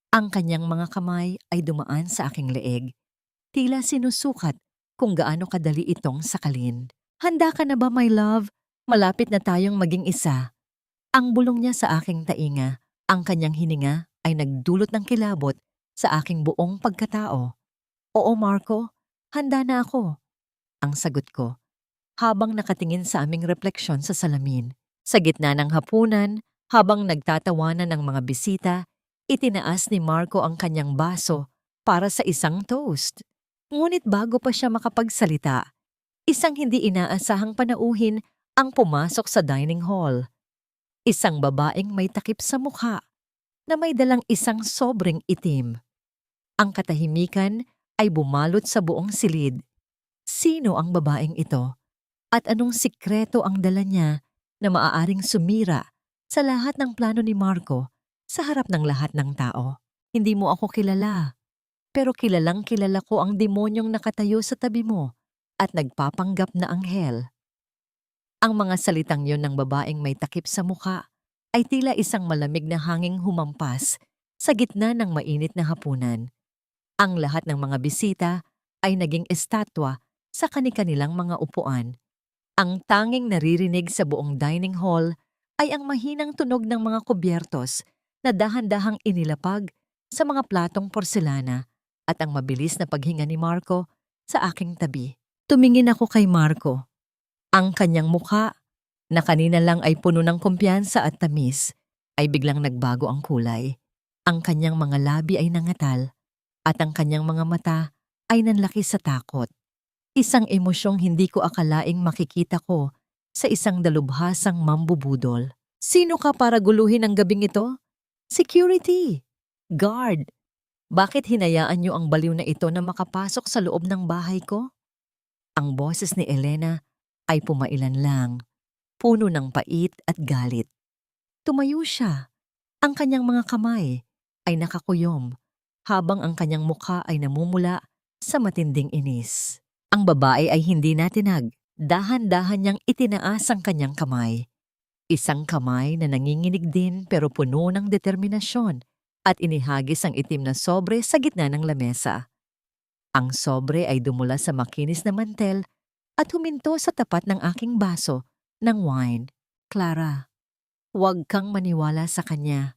Ang kanyang mga kamay ay dumaan sa aking leeg. Tila sinusukat kung gaano kadali itong sakalin. Handa ka na ba, my love? Malapit na tayong maging isa. Ang bulong niya sa aking tainga, ang kanyang hininga ay nagdulot ng kilabot sa aking buong pagkatao. Oo, Marco, handa na ako. Ang sagot ko, habang nakatingin sa aming refleksyon sa salamin. Sa gitna ng hapunan, habang nagtatawanan ng mga bisita, itinaas ni Marco ang kanyang baso para sa isang toast. Ngunit bago pa siya makapagsalita, isang hindi inaasahang panauhin ang pumasok sa dining hall. Isang babaeng may takip sa mukha na may dalang isang sobrang itim. Ang katahimikan ay bumalot sa buong silid. Sino ang babaeng ito? At anong sikreto ang dala niya na maaaring sumira sa lahat ng plano ni Marco sa harap ng lahat ng tao? Hindi mo ako kilala, pero kilalang kilala ko ang demonyong nakatayo sa tabi mo at nagpapanggap na anghel. Ang mga salitang yon ng babaeng may takip sa mukha ay tila isang malamig na hanging humampas sa gitna ng mainit na hapunan. Ang lahat ng mga bisita ay naging estatwa sa kani-kanilang mga upuan. Ang tanging naririnig sa buong dining hall ay ang mahinang tunog ng mga kubyertos na dahan-dahang inilapag sa mga platong porselana at ang mabilis na paghinga ni Marco sa aking tabi. Tumingin ako kay Marco. Ang kanyang mukha, na kanina lang ay puno ng kumpiyansa at tamis, ay biglang nagbago ang kulay. Ang kanyang mga labi ay nangatal at ang kanyang mga mata ay nanlaki sa takot. Isang emosyong hindi ko akalaing makikita ko sa isang dalubhasang mambubudol. Sino ka para guluhin ang gabing ito? Security! Guard! Bakit hinayaan niyo ang baliw na ito na makapasok sa loob ng bahay ko? Ang boses ni Elena ay pumailan lang, puno ng pait at galit. Tumayo siya. Ang kanyang mga kamay ay nakakuyom, habang ang kanyang mukha ay namumula sa matinding inis. Ang babae ay hindi natinag. Dahan-dahan niyang itinaas ang kanyang kamay. Isang kamay na nanginginig din pero puno ng determinasyon at inihagis ang itim na sobre sa gitna ng lamesa. Ang sobre ay dumula sa makinis na mantel at huminto sa tapat ng aking baso ng wine. Clara, huwag kang maniwala sa kanya.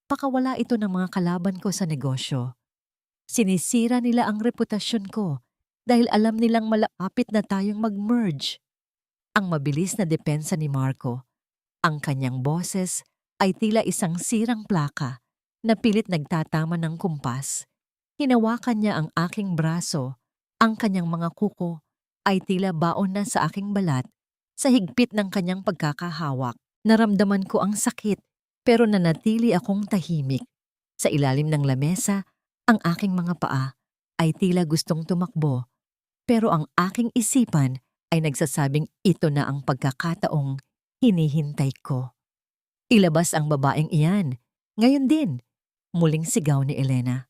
Pakawala ito ng mga kalaban ko sa negosyo. Sinisira nila ang reputasyon ko dahil alam nilang malapit na tayong mag-merge. Ang mabilis na depensa ni Marco. Ang kanyang boses ay tila isang sirang plaka na pilit nagtatama ng kumpas. Hinawakan niya ang aking braso, ang kanyang mga kuko ay tila baon na sa aking balat sa higpit ng kanyang pagkakahawak. Naramdaman ko ang sakit pero nanatili akong tahimik. Sa ilalim ng lamesa, ang aking mga paa ay tila gustong tumakbo pero ang aking isipan ay nagsasabing ito na ang pagkakataong hinihintay ko. Ilabas ang babaeng iyan. Ngayon din, muling sigaw ni Elena.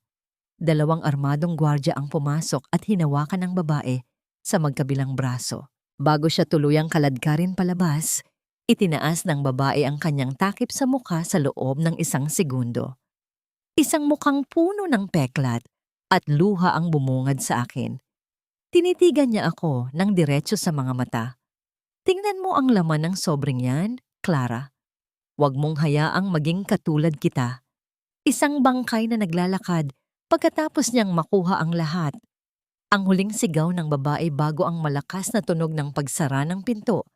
Dalawang armadong gwardya ang pumasok at hinawakan ng babae sa magkabilang braso. Bago siya tuluyang kaladkarin palabas, itinaas ng babae ang kanyang takip sa mukha sa loob ng 1 segundo. Isang mukhang puno ng peklat at luha ang bumungad sa akin. Tinitigan niya ako ng diretso sa mga mata. Tingnan mo ang laman ng sobrang yan, Clara. Huwag mong hayaang maging katulad kita. Isang bangkay na naglalakad pagkatapos niyang makuha ang lahat. Ang huling sigaw ng babae bago ang malakas na tunog ng pagsara ng pinto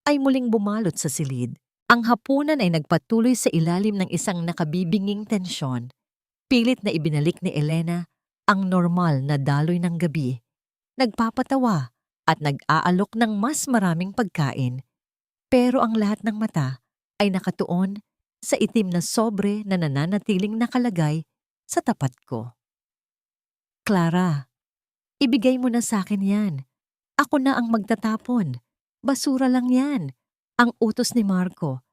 ay muling bumalot sa silid. Ang hapunan ay nagpatuloy sa ilalim ng isang nakabibinging tensyon. Pilit na ibinalik ni Elena ang normal na daloy ng gabi. Nagpapatawa at nag-aalok ng mas maraming pagkain. Pero ang lahat ng mata ay nakatuon sa itim na sobre na nananatiling nakalagay sa tapat ko. Clara, ibigay mo na sa akin yan. Ako na ang magtatapon. Basura lang yan. Ang utos ni Marco.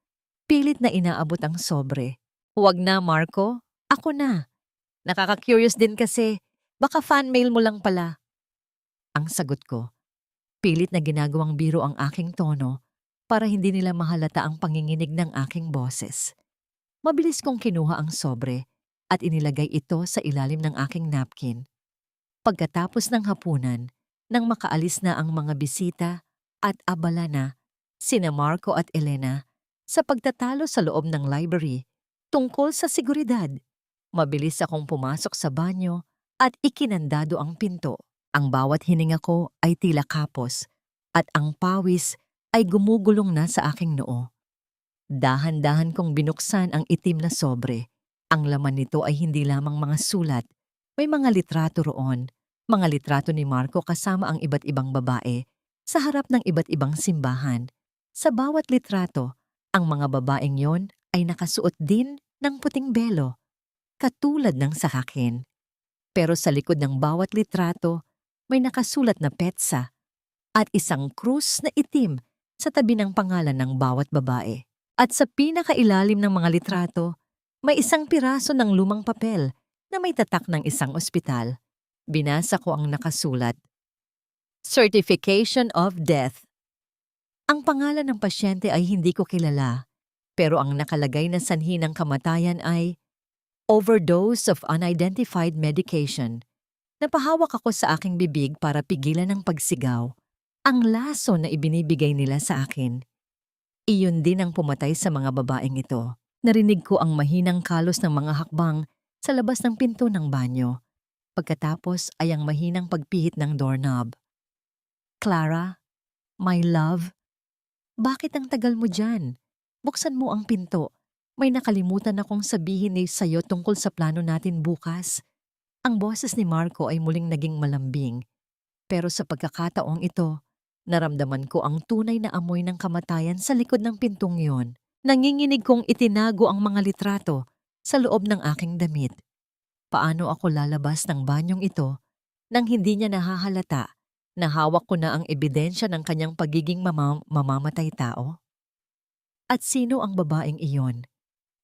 Pilit na inaabot ang sobre. Huwag na, Marco. Ako na. Nakaka-curious din kasi. Baka fan mail mo lang pala. Ang sagot ko. Pilit na ginagawang biro ang aking tono para hindi nila mahalata ang panginginig ng aking boses. Mabilis kong kinuha ang sobre at inilagay ito sa ilalim ng aking napkin. Pagkatapos ng hapunan, nang makaalis na ang mga bisita at abala na sina Marco at Elena sa pagtatalo sa loob ng library tungkol sa seguridad, mabilis akong pumasok sa banyo at ikinandado ang pinto. Ang bawat hininga ko ay tila kapos at ang pawis ay gumugulong na sa aking noo. Dahan-dahan kong binuksan ang itim na sobre. Ang laman nito ay hindi lamang mga sulat. May mga litrato roon. Mga litrato ni Marco kasama ang iba't ibang babae sa harap ng iba't ibang simbahan. Sa bawat litrato, ang mga babaeng yon ay nakasuot din ng puting belo, katulad ng sa akin. Pero sa likod ng bawat litrato, may nakasulat na petsa at isang krus na itim sa tabi ng pangalan ng bawat babae. At sa pinakailalim ng mga litrato, may isang piraso ng lumang papel na may tatak ng isang ospital. Binasa ko ang nakasulat, Certification of Death. Ang pangalan ng pasyente ay hindi ko kilala, pero ang nakalagay na sanhi ng kamatayan ay overdose of unidentified medication. Napahawak ako sa aking bibig para pigilan ang pagsigaw. Ang laso na ibinibigay nila sa akin. Iyon din ang pumatay sa mga babaeng ito. Narinig ko ang mahinang kalos ng mga hakbang sa labas ng pinto ng banyo. Pagkatapos ay ang mahinang pagpihit ng doorknob. Clara, my love, bakit ang tagal mo dyan? Buksan mo ang pinto. May nakalimutan akong sabihin sa'yo tungkol sa plano natin bukas. Ang boses ni Marco ay muling naging malambing. Pero sa pagkakataong ito, naramdaman ko ang tunay na amoy ng kamatayan sa likod ng pintong yon. Nanginginig kong itinago ang mga litrato sa loob ng aking damit. Paano ako lalabas ng banyong ito nang hindi niya nahahalata na hawak ko na ang ebidensya ng kanyang pagiging mamamatay tao? At sino ang babaeng iyon?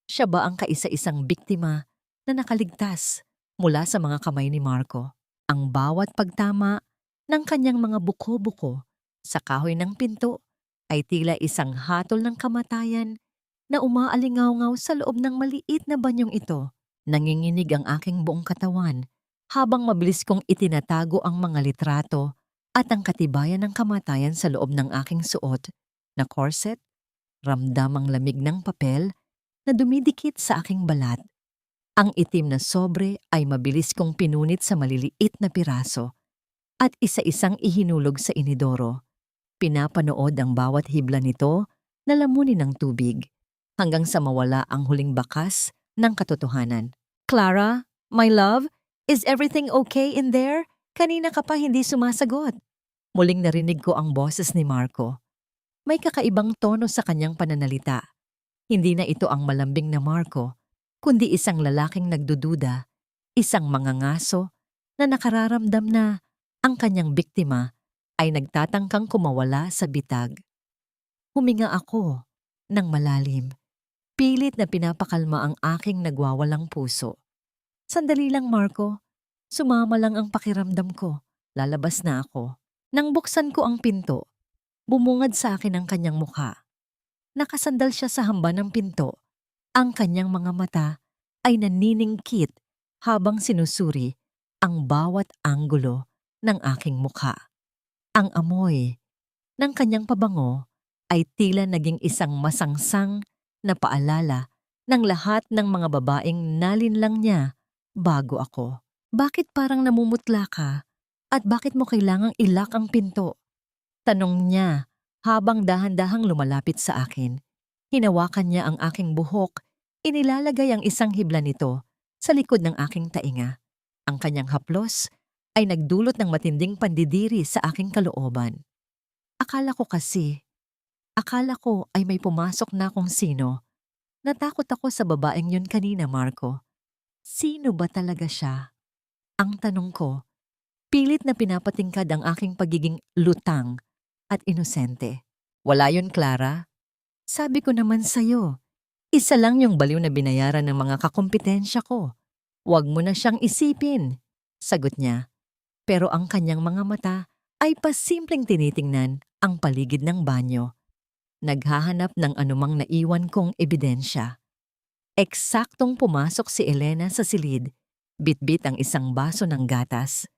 Siya ba ang kaisa-isang biktima na nakaligtas mula sa mga kamay ni Marco? Ang bawat pagtama ng kanyang mga buko-buko sa kahoy ng pinto ay tila isang hatol ng kamatayan na umaalingaw-ngaw sa loob ng maliit na banyong ito. Nanginginig ang aking buong katawan habang mabilis kong itinatago ang mga litrato at ang katibayan ng kamatayan sa loob ng aking suot na corset, ramdam ang lamig ng papel na dumidikit sa aking balat. Ang itim na sobre ay mabilis kong pinunit sa maliliit na piraso at isa-isang ihinulog sa inidoro. Pinapanood ang bawat hibla nito na lamunin ng tubig hanggang sa mawala ang huling bakas ng katotohanan. Clara, my love, Is everything okay in there? Kanina ka pa hindi sumasagot. Muling narinig ko ang boses ni Marco. May kakaibang tono sa kanyang pananalita. Hindi na ito ang malambing na Marco, kundi isang lalaking nagdududa, isang mangangaso na nakararamdam na ang kanyang biktima ay nagtatangkang kumawala sa bitag. Huminga ako ng malalim, pilit na pinapakalma ang aking nagwawalang puso. Sandali lang, Marco. Sumama lang ang pakiramdam ko. Lalabas na ako. Nang buksan ko ang pinto, bumungad sa akin ang kanyang mukha. Nakasandal siya sa hamba ng pinto. Ang kanyang mga mata ay naniningkit habang sinusuri ang bawat anggulo ng aking mukha. Ang amoy ng kanyang pabango ay tila naging isang masangsang na paalala ng lahat ng mga babaeng nalinlang niya bago ako. Bakit parang namumutla ka? At bakit mo kailangang ilak ang pinto? Tanong niya habang dahan-dahang lumalapit sa akin. Hinawakan niya ang aking buhok, inilalagay ang isang hibla nito sa likod ng aking tainga. Ang kanyang haplos ay nagdulot ng matinding pandidiri sa aking kalooban. Akala ko ay may pumasok na kung sino. Natakot ako sa babaeng yun kanina, Marco. Sino ba talaga siya? Ang tanong ko, pilit na pinapatingkad ang aking pagiging lutang at inosente. Wala yun, Clara. Sabi ko naman sa'yo, isa lang yung baliw na binayaran ng mga kakumpetensya ko. Huwag mo na siyang isipin, sagot niya. Pero ang kanyang mga mata ay pasimpleng tinitingnan ang paligid ng banyo. Naghahanap ng anumang naiwan kong ebidensya. Eksaktong pumasok si Elena sa silid, bitbit ang isang baso ng gatas.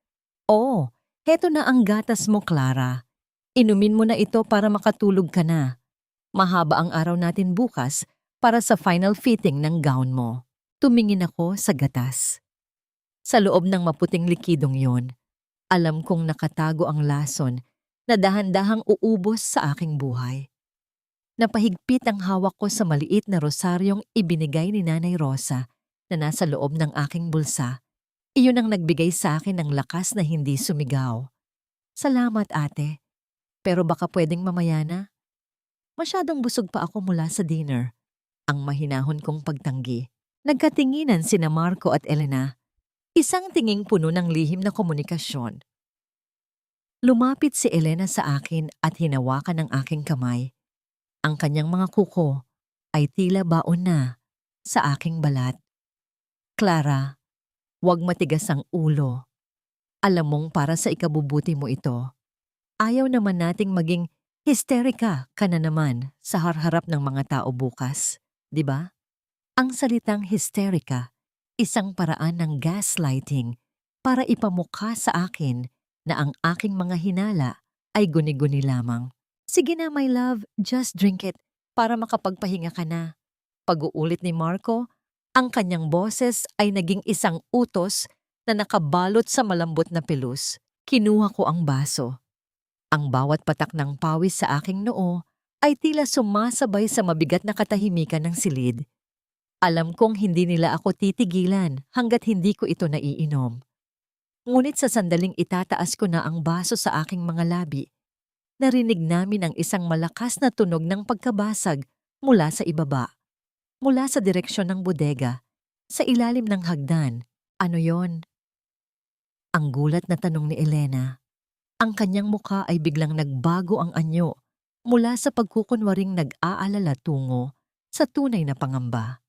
Oh, heto na ang gatas mo, Clara. Inumin mo na ito para makatulog ka na. Mahaba ang araw natin bukas para sa final fitting ng gown mo. Tumingin ako sa gatas. Sa loob ng maputing likidong yon, alam kong nakatago ang lason na dahan-dahang uubos sa aking buhay. Napahigpit ang hawak ko sa maliit na rosaryong ibinigay ni Nanay Rosa na nasa loob ng aking bulsa. Iyon ang nagbigay sa akin ng lakas na hindi sumigaw. Salamat, ate. Pero baka pwedeng mamaya na? Masyadong busog pa ako mula sa dinner. Ang mahinahon kong pagtanggi. Nagkatinginan sina Marco at Elena. Isang tinging puno ng lihim na komunikasyon. Lumapit si Elena sa akin at hinawakan ang aking kamay. Ang kanyang mga kuko ay tila baon na sa aking balat. Clara, huwag matigas ang ulo. Alam mong para sa ikabubuti mo ito. Ayaw naman nating maging histerika ka na naman sa harharap ng mga tao bukas, di ba? Ang salitang histerika, isang paraan ng gaslighting para ipamukha sa akin na ang aking mga hinala ay guni-guni lamang. Sige na, my love, just drink it para makapagpahinga ka na. Pag-uulit ni Marco, ang kanyang boses ay naging isang utos na nakabalot sa malambot na pelus. Kinuha ko ang baso. Ang bawat patak ng pawis sa aking noo ay tila sumasabay sa mabigat na katahimikan ng silid. Alam kong hindi nila ako titigilan hanggat hindi ko ito naiinom. Ngunit sa sandaling itataas ko na ang baso sa aking mga labi, narinig namin ang isang malakas na tunog ng pagkabasag mula sa ibaba. Mula sa direksyon ng bodega, sa ilalim ng hagdan. Ano yon? Ang gulat na tanong ni Elena. Ang kanyang mukha ay biglang nagbago ang anyo mula sa pagkukunwaring nag-aalala tungo sa tunay na pangamba.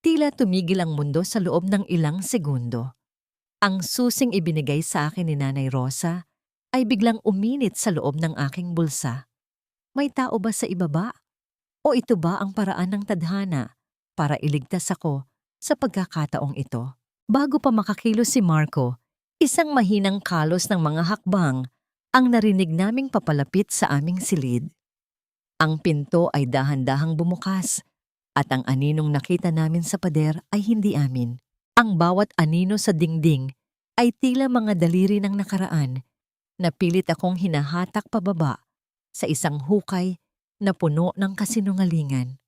Tila tumigil ang mundo sa loob ng ilang segundo. Ang susing ibinigay sa akin ni Nanay Rosa ay biglang uminit sa loob ng aking bulsa. May tao ba sa ibaba? O ito ba ang paraan ng tadhana para iligtas ako sa pagkakataong ito? Bago pa makakilos si Marco, isang mahinang kalos ng mga hakbang ang narinig naming papalapit sa aming silid. Ang pinto ay dahan-dahang bumukas at ang aninong nakita namin sa pader ay hindi amin. Ang bawat anino sa dingding ay tila mga daliri ng nakaraan na pilit akong hinahatak pababa sa isang hukay na puno ng kasinungalingan.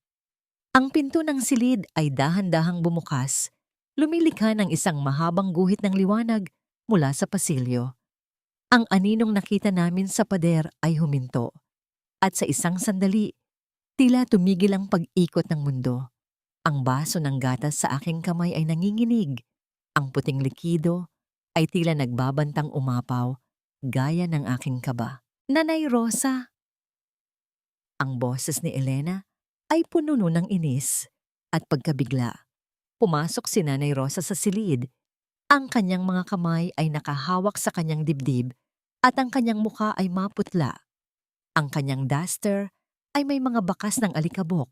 Ang pinto ng silid ay dahan-dahang bumukas lumilikha ng isang mahabang guhit ng liwanag mula sa pasilyo. Ang aninong nakita namin sa pader ay huminto. At sa isang sandali, tila tumigil ang pag-ikot ng mundo. Ang baso ng gatas sa aking kamay ay nanginginig. Ang puting likido ay tila nagbabantang umapaw, gaya ng aking kaba. Nanay Rosa! Ang boses ni Elena ay puno ng inis at pagkabigla. Pumasok si Nanay Rosa sa silid. Ang kanyang mga kamay ay nakahawak sa kanyang dibdib at ang kanyang mukha ay maputla. Ang kanyang duster ay may mga bakas ng alikabok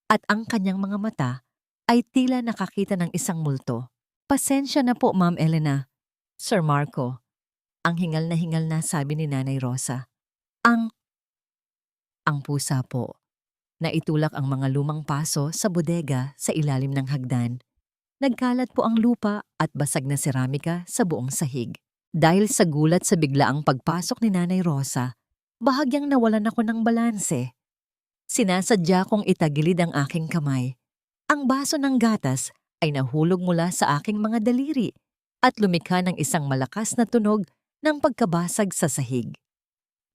at ang kanyang mga mata ay tila nakakita ng isang multo. Pasensya na po, Ma'am Elena. Sir Marco, ang hingal na sabi ni Nanay Rosa. Ang pusa po. Naitulak ang mga lumang paso sa bodega sa ilalim ng hagdan. Nagkalat po ang lupa at basag na seramika sa buong sahig. Dahil sa gulat sa biglaang pagpasok ni Nanay Rosa, bahagyang nawalan ako ng balanse. Sinasadya kong itagilid ang aking kamay. Ang baso ng gatas ay nahulog mula sa aking mga daliri at lumikha ng isang malakas na tunog ng pagkabasag sa sahig.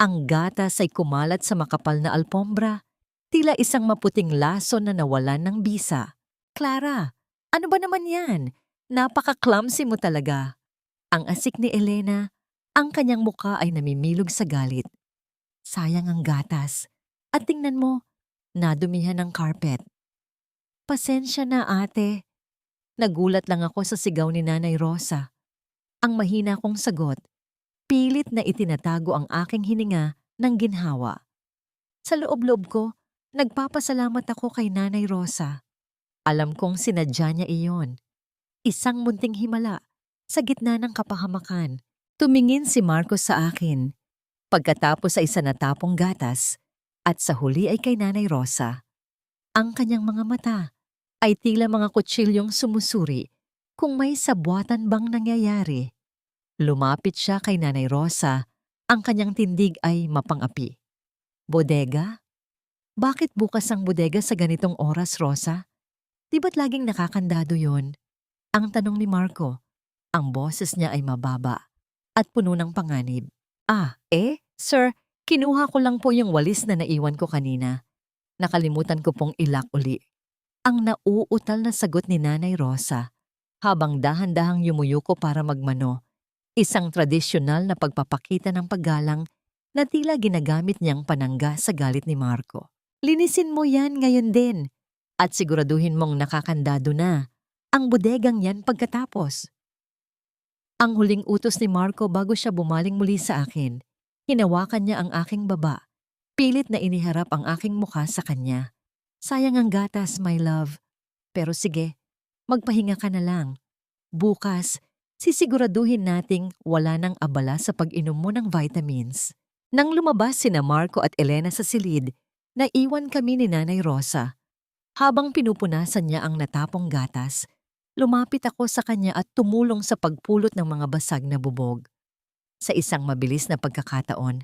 Ang gatas ay kumalat sa makapal na alpombra, tila isang maputing laso na nawalan ng bisa. Clara, ano ba naman yan? Napaka-clumsy mo talaga. Ang asik ni Elena, ang kanyang muka ay namimilog sa galit. Sayang ang gatas. At tingnan mo, nadumihan ng carpet. Pasensya na, ate. Nagulat lang ako sa sigaw ni Nanay Rosa. Ang mahina kong sagot, pilit na itinatago ang aking hininga ng ginhawa. Sa loob-loob ko, nagpapasalamat ako kay Nanay Rosa. Alam kong sinadya niya iyon. Isang munting himala sa gitna ng kapahamakan. Tumingin si Marcos sa akin. Pagkatapos ay isa natapong gatas at sa huli ay kay Nanay Rosa. Ang kanyang mga mata ay tila mga kutsilyong sumusuri kung may sabwatan bang nangyayari. Lumapit siya kay Nanay Rosa, ang kanyang tindig ay mapang-api. Bodega? Bakit bukas ang bodega sa ganitong oras, Rosa? Di ba't laging nakakandado yon? Ang tanong ni Marco. Ang boses niya ay mababa at puno ng panganib. Sir, kinuha ko lang po yung walis na naiwan ko kanina. Nakalimutan ko pong ilak uli. Ang nauutal na sagot ni Nanay Rosa habang dahan-dahang yumuyuko para magmano. Isang tradisyonal na pagpapakita ng paggalang na tila ginagamit niyang panangga sa galit ni Marco. Linisin mo yan ngayon din at siguraduhin mong nakakandado na ang bodegang yan pagkatapos. Ang huling utos ni Marco bago siya bumaling muli sa akin. Hinawakan niya ang aking baba. Pilit na iniharap ang aking mukha sa kanya. Sayang ang gatas, my love. Pero sige, magpahinga ka na lang. Bukas, sisiguraduhin nating wala nang abala sa pag-inom mo ng vitamins. Nang lumabas sina Marco at Elena sa silid, naiwan kami ni Nanay Rosa. Habang pinupunasan niya ang natapong gatas, lumapit ako sa kanya at tumulong sa pagpulot ng mga basag na bubog. Sa isang mabilis na pagkakataon,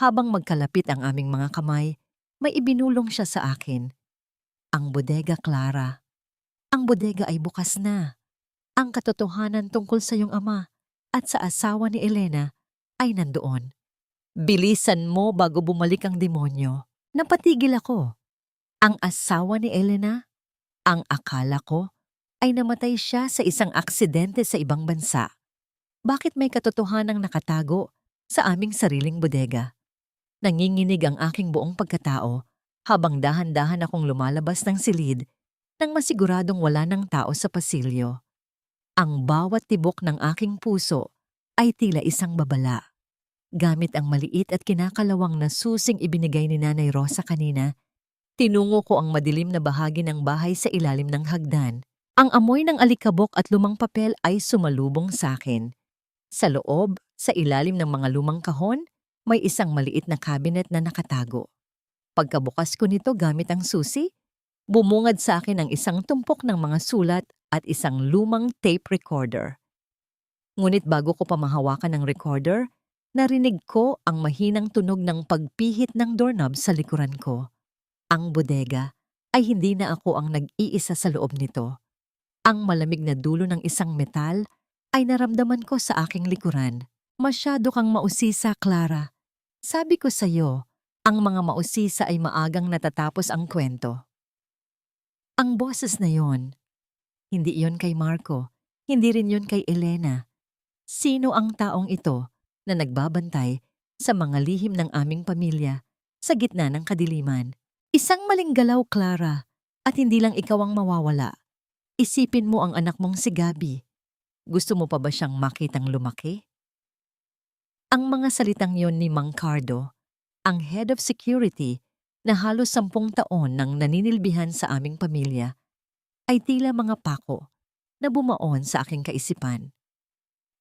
habang magkalapit ang aming mga kamay, may ibinulong siya sa akin. Ang bodega, Clara. Ang bodega ay bukas na. Ang katotohanan tungkol sa iyong ama at sa asawa ni Elena ay nandoon. Bilisan mo bago bumalik ang demonyo. Napatigil ako. Ang asawa ni Elena, ang akala ko, ay namatay siya sa isang aksidente sa ibang bansa. Bakit may katotohanang nakatago sa aming sariling bodega? Nanginginig ang aking buong pagkatao habang dahan-dahan akong lumalabas ng silid nang masiguradong wala ng tao sa pasilyo. Ang bawat tibok ng aking puso ay tila isang babala. Gamit ang maliit at kinakalawang na susing ibinigay ni Nanay Rosa kanina, tinungo ko ang madilim na bahagi ng bahay sa ilalim ng hagdan. Ang amoy ng alikabok at lumang papel ay sumalubong sa akin. Sa loob, sa ilalim ng mga lumang kahon, may isang maliit na cabinet na nakatago. Pagkabukas ko nito gamit ang susi, bumungad sa akin ang isang tumpok ng mga sulat at isang lumang tape recorder. Ngunit bago ko pa mahawakan ng recorder, narinig ko ang mahinang tunog ng pagpihit ng doorknob sa likuran ko. Ang bodega ay hindi na ako ang nag-iisa sa loob nito. Ang malamig na dulo ng isang metal ay naramdaman ko sa aking likuran. Masyado kang mausisa, Clara. Sabi ko sa'yo, ang mga mausisa ay maagang natatapos ang kwento. Ang boses na yon, hindi yon kay Marco, hindi rin yon kay Elena. Sino ang taong ito na nagbabantay sa mga lihim ng aming pamilya sa gitna ng kadiliman? Isang maling galaw, Clara, at hindi lang ikaw ang mawawala. Isipin mo ang anak mong si Gabby. Gusto mo pa ba siyang makitang lumaki? Ang mga salitang yon ni Mang Cardo, ang head of security na halos 10 taon nang naninilbihan sa aming pamilya, ay tila mga pako na bumaon sa aking kaisipan.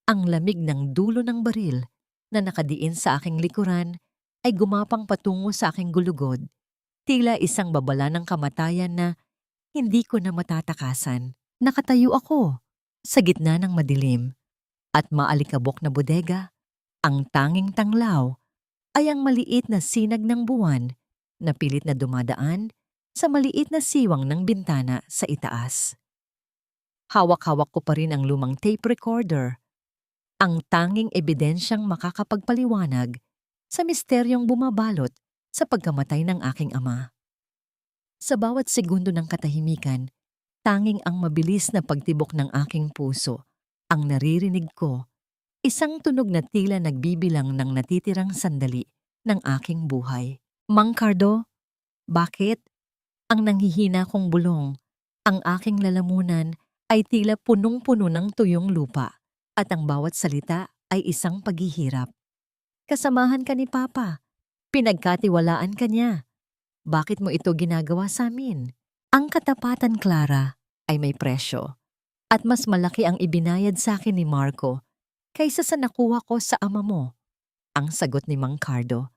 Ang lamig ng dulo ng baril na nakadiin sa aking likuran ay gumapang patungo sa aking gulugod, tila isang babala ng kamatayan na hindi ko na matatakasan. Nakatayo ako sa gitna ng madilim at maalikabok na bodega. Ang tanging tanglaw ay ang maliit na sinag ng buwan na pilit na dumadaan sa maliit na siwang ng bintana sa itaas. Hawak-hawak ko pa rin ang lumang tape recorder, ang tanging ebidensyang makakapagpaliwanag sa misteryong bumabalot sa pagkamatay ng aking ama. Sa bawat segundo ng katahimikan, tanging ang mabilis na pagtibok ng aking puso ang naririnig ko, isang tunog na tila nagbibilang ng natitirang sandali ng aking buhay. Mang Cardo, bakit? Ang nanghihina kong bulong, ang aking lalamunan ay tila punong-puno ng tuyong lupa at ang bawat salita ay isang paghihirap. Kasamahan ka ni Papa. Pinagkatiwalaan ka niya. Bakit mo ito ginagawa sa amin? Ang katapatan, Clara, ay may presyo. At mas malaki ang ibinayad sa akin ni Marco kaysa sa nakuha ko sa ama mo. Ang sagot ni Mang Cardo.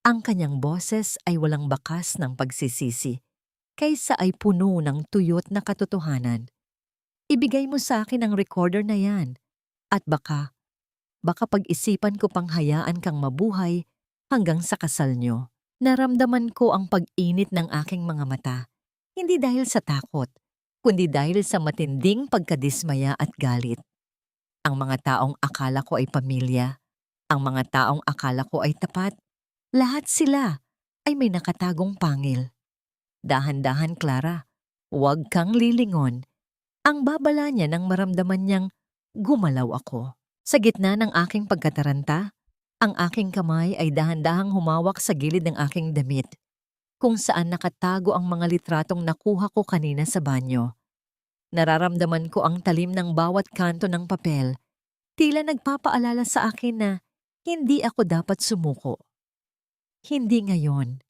Ang kanyang boses ay walang bakas ng pagsisisi, kaysa ay puno ng tuyot na katotohanan. Ibigay mo sa akin ang recorder na yan, at baka pag-isipan ko pang hayaan kang mabuhay hanggang sa kasal nyo. Naramdaman ko ang pag-init ng aking mga mata, hindi dahil sa takot, kundi dahil sa matinding pagkadismaya at galit. Ang mga taong akala ko ay pamilya, ang mga taong akala ko ay tapat, lahat sila ay may nakatagong pangil. Dahan-dahan, Clara, huwag kang lilingon. Ang babala niya nang maramdaman niyang gumalaw ako. Sa gitna ng aking pagkataranta, ang aking kamay ay dahan-dahang humawak sa gilid ng aking damit, kung saan nakatago ang mga litratong nakuha ko kanina sa banyo. Nararamdaman ko ang talim ng bawat kanto ng papel, tila nagpapaalala sa akin na hindi ako dapat sumuko. Hindi ngayon,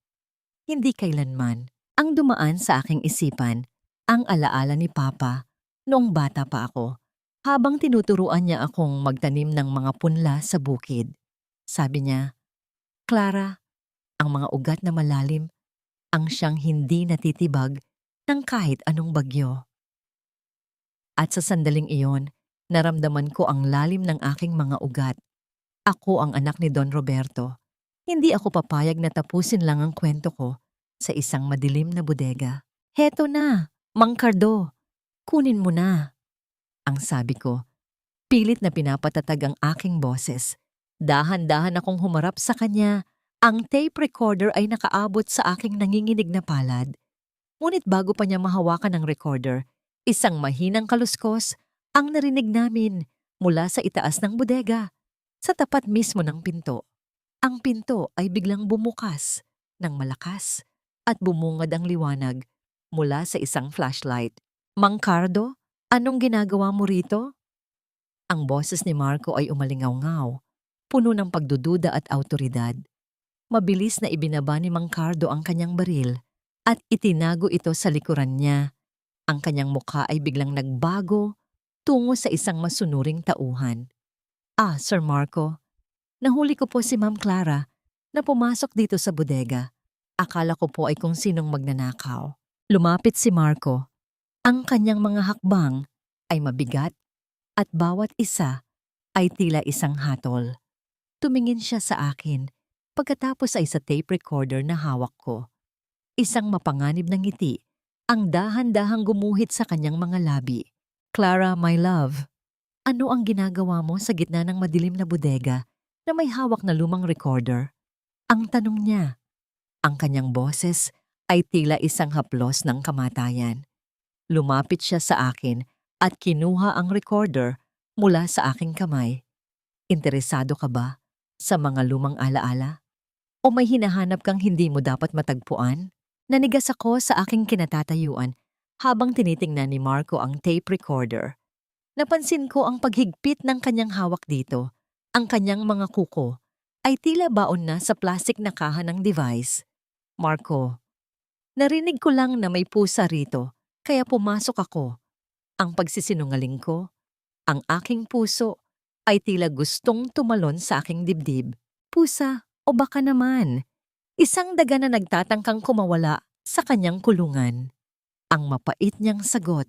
hindi kailanman. Ang dumaan sa aking isipan, ang alaala ni Papa noong bata pa ako, habang tinuturuan niya akong magtanim ng mga punla sa bukid. Sabi niya, Clara, ang mga ugat na malalim ang siyang hindi natitibag ng kahit anong bagyo. At sa sandaling iyon, naramdaman ko ang lalim ng aking mga ugat. Ako ang anak ni Don Roberto. Hindi ako papayag na tapusin lang ang kwento ko sa isang madilim na bodega. Heto na, Mang Cardo, kunin mo na. Ang sabi ko, pilit na pinapatatag ang aking boses. Dahan-dahan akong humarap sa kanya. Ang tape recorder ay nakaabot sa aking nanginginig na palad. Ngunit bago pa niya mahawakan ang recorder, isang mahinang kaluskos ang narinig namin mula sa itaas ng bodega, sa tapat mismo ng pinto. Ang pinto ay biglang bumukas ng malakas at bumungad ang liwanag mula sa isang flashlight. Mang Cardo, anong ginagawa mo rito? Ang boses ni Marco ay umalingaw-ngaw, puno ng pagdududa at awtoridad. Mabilis na ibinaba ni Mang Cardo ang kanyang baril at itinago ito sa likuran niya. Ang kanyang mukha ay biglang nagbago tungo sa isang masunuring tauhan. Sir Marco, nahuli ko po si Ma'am Clara na pumasok dito sa bodega. Akala ko po ay kung sinong magnanakaw. Lumapit si Marco. Ang kanyang mga hakbang ay mabigat at bawat isa ay tila isang hatol. Tumingin siya sa akin pagkatapos ay sa tape recorder na hawak ko. Isang mapanganib na ngiti ang dahan-dahang gumuhit sa kanyang mga labi. Clara, my love, ano ang ginagawa mo sa gitna ng madilim na bodega na may hawak na lumang recorder? Ang tanong niya. Ang kanyang boses ay tila isang haplos ng kamatayan. Lumapit siya sa akin at kinuha ang recorder mula sa aking kamay. Interesado ka ba sa mga lumang alaala? O may hinahanap kang hindi mo dapat matagpuan? Nanigas ako sa aking kinatatayuan habang tinitingnan ni Marco ang tape recorder. Napansin ko ang paghigpit ng kanyang hawak dito. Ang kanyang mga kuko ay tila baon na sa plastik na kaha ng device. Marco, narinig ko lang na may pusa rito, kaya pumasok ako. Ang pagsisinungaling ko, ang aking puso, ay tila gustong tumalon sa aking dibdib. Pusa, o baka naman, isang daga na nagtatangkang kumawala sa kanyang kulungan. Ang mapait niyang sagot.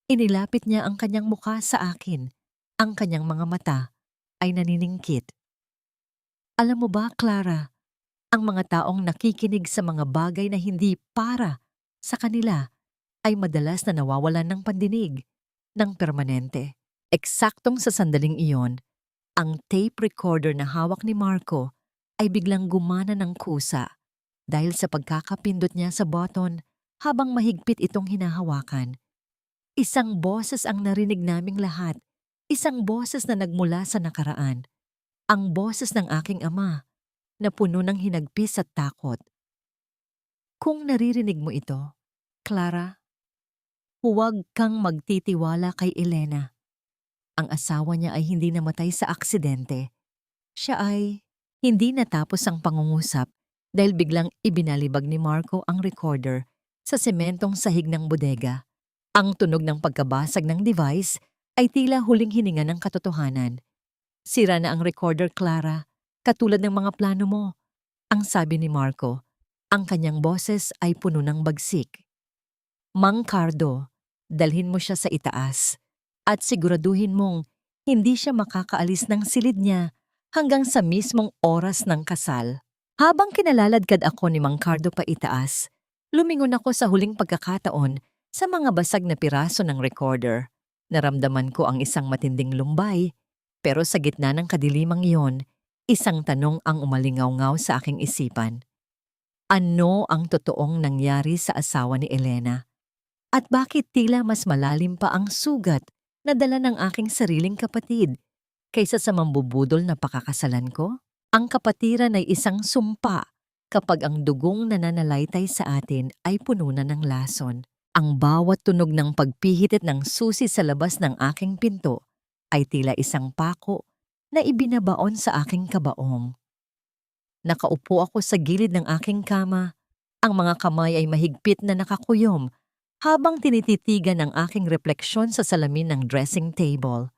Inilapit niya ang kanyang mukha sa akin. Ang kanyang mga mata ay naniningkit. Alam mo ba, Clara, ang mga taong nakikinig sa mga bagay na hindi para sa kanila ay madalas na nawawalan ng pandinig ng permanente. Eksaktong sa sandaling iyon, ang tape recorder na hawak ni Marco ay biglang gumana ng kusa dahil sa pagkakapindot niya sa button habang mahigpit itong hinahawakan. Isang boses ang narinig naming lahat, isang boses na nagmula sa nakaraan, ang boses ng aking ama na puno ng hinagpis at takot. Kung naririnig mo ito, Clara, huwag kang magtitiwala kay Elena. Ang asawa niya ay hindi namatay sa aksidente. Siya ay hindi natapos ang pangungusap dahil biglang ibinalibag ni Marco ang recorder sa sementong sahig ng bodega. Ang tunog ng pagkabasag ng device ay tila huling hininga ng katotohanan. Sira na ang recorder, Clara, katulad ng mga plano mo. Ang sabi ni Marco, ang kanyang boses ay puno ng bagsik. Mang Cardo, dalhin mo siya sa itaas at siguraduhin mong hindi siya makakaalis ng silid niya hanggang sa mismong oras ng kasal. Habang kinalaladkad ako ni Mang Cardo pa itaas, lumingon ako sa huling pagkakataon sa mga basag na piraso ng recorder. Naramdaman ko ang isang matinding lumbay, pero sa gitna ng kadilimang iyon, isang tanong ang umalingaw-ngaw sa aking isipan. Ano ang totoong nangyari sa asawa ni Elena? At bakit tila mas malalim pa ang sugat na dala ng aking sariling kapatid kaysa sa mambubudol na pakakasalan ko? Ang kapatiran ay isang sumpa kapag ang dugong nananalaytay sa atin ay puno na ng lason. Ang bawat tunog ng pagpihitit ng susi sa labas ng aking pinto ay tila isang pako na ibinabaon sa aking kabaong. Nakaupo ako sa gilid ng aking kama. Ang mga kamay ay mahigpit na nakakuyom habang tinititigan ang aking refleksyon sa salamin ng dressing table.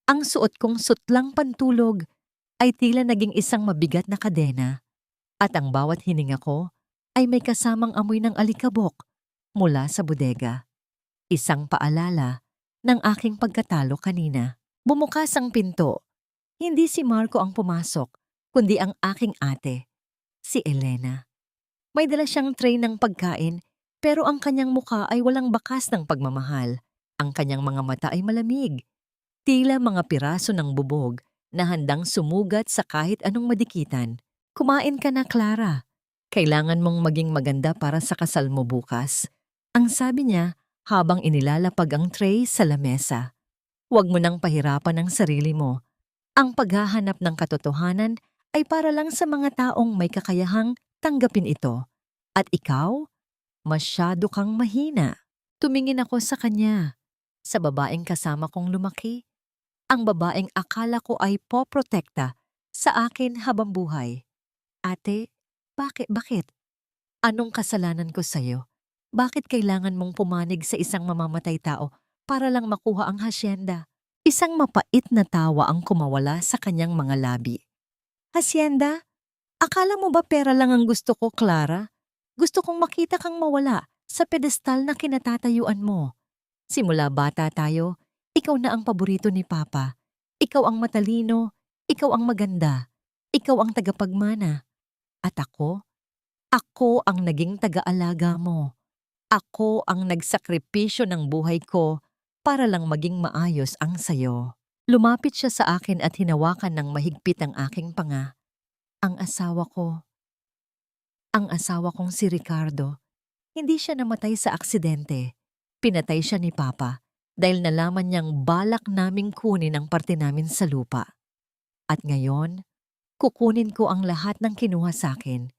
Ang suot kong sutlang pantulog ay tila naging isang mabigat na kadena at ang bawat hininga ko ay may kasamang amoy ng alikabok mula sa bodega. Isang paalala ng aking pagkatalo kanina. Bumukas ang pinto. Hindi si Marco ang pumasok, kundi ang aking ate, si Elena. May dala siyang tray ng pagkain, pero ang kanyang mukha ay walang bakas ng pagmamahal. Ang kanyang mga mata ay malamig, tila mga piraso ng bubog na handang sumugat sa kahit anong madikitan. Kumain ka na, Clara. Kailangan mong maging maganda para sa kasal mo bukas. Ang sabi niya habang inilalapag ang tray sa lamesa. Huwag mo nang pahirapan ang sarili mo. Ang paghahanap ng katotohanan ay para lang sa mga taong may kakayahang tanggapin ito. At ikaw, masyado kang mahina. Tumingin ako sa kanya, sa babaeng kasama kong lumaki. Ang babaeng akala ko ay poprotekta sa akin habang buhay. Ate, bakit? Anong kasalanan ko sa'yo? Bakit kailangan mong pumanig sa isang mamamatay tao para lang makuha ang hasyenda? Isang mapait na tawa ang kumawala sa kanyang mga labi. Hasyenda? Akala mo ba pera lang ang gusto ko, Clara? Gusto kong makita kang mawala sa pedestal na kinatatayuan mo. Simula bata tayo, ikaw na ang paborito ni Papa. Ikaw ang matalino, ikaw ang maganda, ikaw ang tagapagmana. At ako ang naging taga-alaga mo. Ako ang nagsakripisyo ng buhay ko para lang maging maayos ang sayo. Lumapit siya sa akin at hinawakan ng mahigpit ang aking panga. Ang asawa ko. Ang asawa kong si Ricardo. Hindi siya namatay sa aksidente. Pinatay siya ni Papa dahil nalaman niyang balak naming kunin ang parte namin sa lupa. At ngayon, kukunin ko ang lahat ng kinuha sa akin.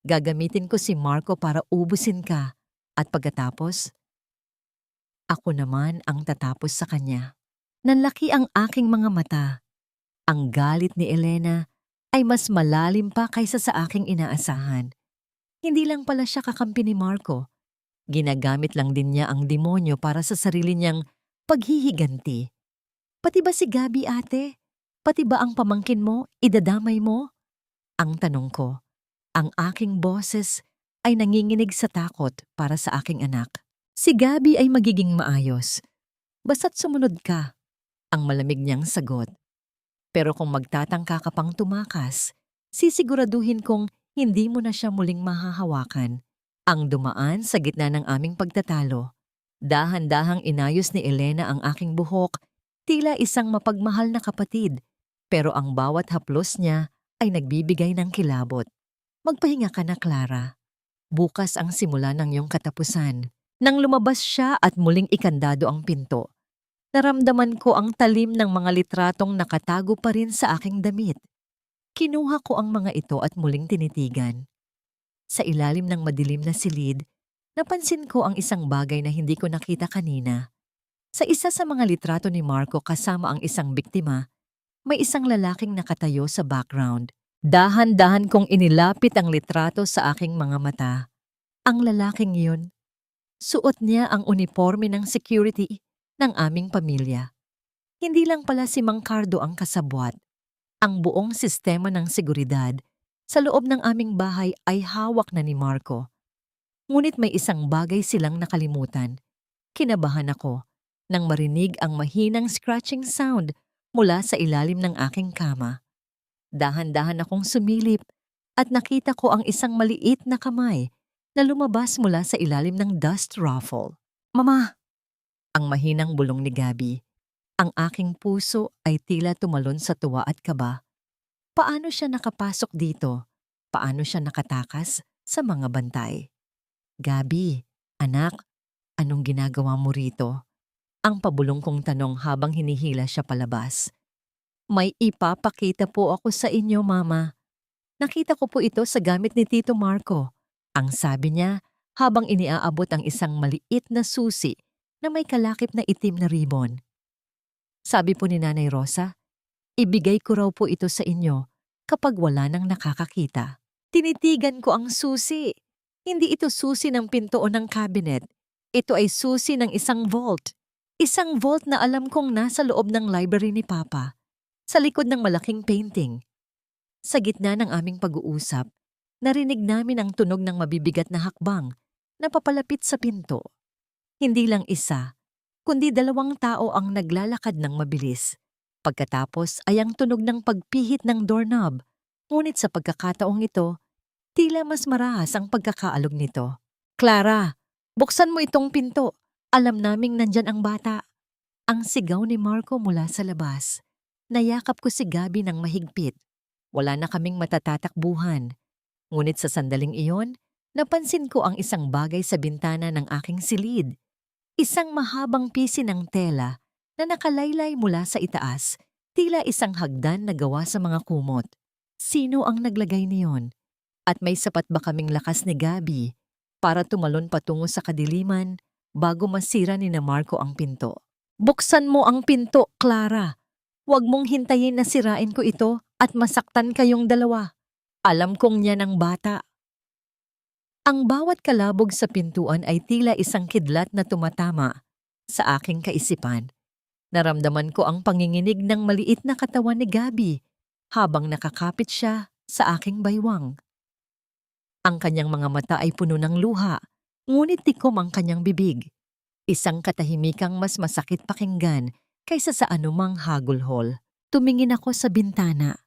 Gagamitin ko si Marco para ubusin ka at pagkatapos, ako naman ang tatapos sa kanya. Nanlaki ang aking mga mata. Ang galit ni Elena ay mas malalim pa kaysa sa aking inaasahan. Hindi lang pala siya kakampi ni Marco. Ginagamit lang din niya ang demonyo para sa sarili niyang paghihiganti. Pati ba si Gabi, ate? Pati ba ang pamangkin mo, idadamay mo? Ang tanong ko, ang aking boses ay nanginginig sa takot para sa aking anak. Si Gabi ay magiging maayos. Basta't sumunod ka, ang malamig niyang sagot. Pero kung magtatangka ka pang tumakas, sisiguraduhin kong hindi mo na siya muling mahahawakan. Ang dumaan sa gitna ng aming pagtatalo. Dahan-dahang inayos ni Elena ang aking buhok, tila isang mapagmahal na kapatid. Pero ang bawat haplos niya ay nagbibigay ng kilabot. Magpahinga ka na, Clara. Bukas ang simula ng iyong katapusan. Nang lumabas siya at muling ikandado ang pinto, naramdaman ko ang talim ng mga litratong nakatago pa rin sa aking damit. Kinuha ko ang mga ito at muling tinitigan. Sa ilalim ng madilim na silid, napansin ko ang isang bagay na hindi ko nakita kanina. Sa isa sa mga litrato ni Marco kasama ang isang biktima, may isang lalaking nakatayo sa background. Dahan-dahan kong inilapit ang litrato sa aking mga mata. Ang lalaking yun, suot niya ang uniforme ng security ng aming pamilya. Hindi lang pala si Mang Cardo ang kasabwat. Ang buong sistema ng seguridad sa loob ng aming bahay ay hawak na ni Marco. Ngunit may isang bagay silang nakalimutan. Kinabahan ako nang marinig ang mahinang scratching sound mula sa ilalim ng aking kama. Dahan-dahan akong sumilip at nakita ko ang isang maliit na kamay na lumabas mula sa ilalim ng dust ruffle. Mama! Ang mahinang bulong ni Gabi. Ang aking puso ay tila tumalon sa tuwa at kaba. Paano siya nakapasok dito? Paano siya nakatakas sa mga bantay? Gabi, anak, anong ginagawa mo rito? Ang pabulong kong tanong habang hinihila siya palabas. May ipapakita po ako sa inyo, Mama. Nakita ko po ito sa gamit ni Tito Marco. Ang sabi niya habang iniaabot ang isang maliit na susi na may kalakip na itim na ribbon. Sabi po ni Nanay Rosa, ibigay ko raw po ito sa inyo kapag wala nang nakakakita. Tinitigan ko ang susi. Hindi ito susi ng pinto o ng cabinet. Ito ay susi ng isang vault. Isang vault na alam kong nasa loob ng library ni Papa, sa likod ng malaking painting. Sa gitna ng aming pag-uusap, narinig namin ang tunog ng mabibigat na hakbang na papalapit sa pinto. Hindi lang isa, kundi 2 tao ang naglalakad ng mabilis. Pagkatapos ay ang tunog ng pagpihit ng doorknob. Ngunit sa pagkakataong ito, tila mas marahas ang pagkakaalog nito. Clara, buksan mo itong pinto. Alam naming nandyan ang bata. Ang sigaw ni Marco mula sa labas. Nayakap ko si Gabi ng mahigpit. Wala na kaming matatatakbuhan. Ngunit sa sandaling iyon, napansin ko ang isang bagay sa bintana ng aking silid. Isang mahabang pisi ng tela na nakalaylay mula sa itaas, tila isang hagdan na gawa sa mga kumot. Sino ang naglagay niyon? At may sapat ba kaming lakas ni Gabi para tumalon patungo sa kadiliman bago masira ni na Marco ang pinto? Buksan mo ang pinto, Clara. Huwag mong hintayin na sirain ko ito at masaktan kayong dalawa. Alam kong yan ang bata. Ang bawat kalabog sa pintuan ay tila isang kidlat na tumatama sa aking kaisipan. Naramdaman ko ang panginginig ng maliit na katawan ni Gabi habang nakakapit siya sa aking baywang. Ang kanyang mga mata ay puno ng luha, ngunit tikom ang kanyang bibig. Isang katahimikang mas masakit pakinggan kaysa sa anumang hagulhol. Tumingin ako sa bintana.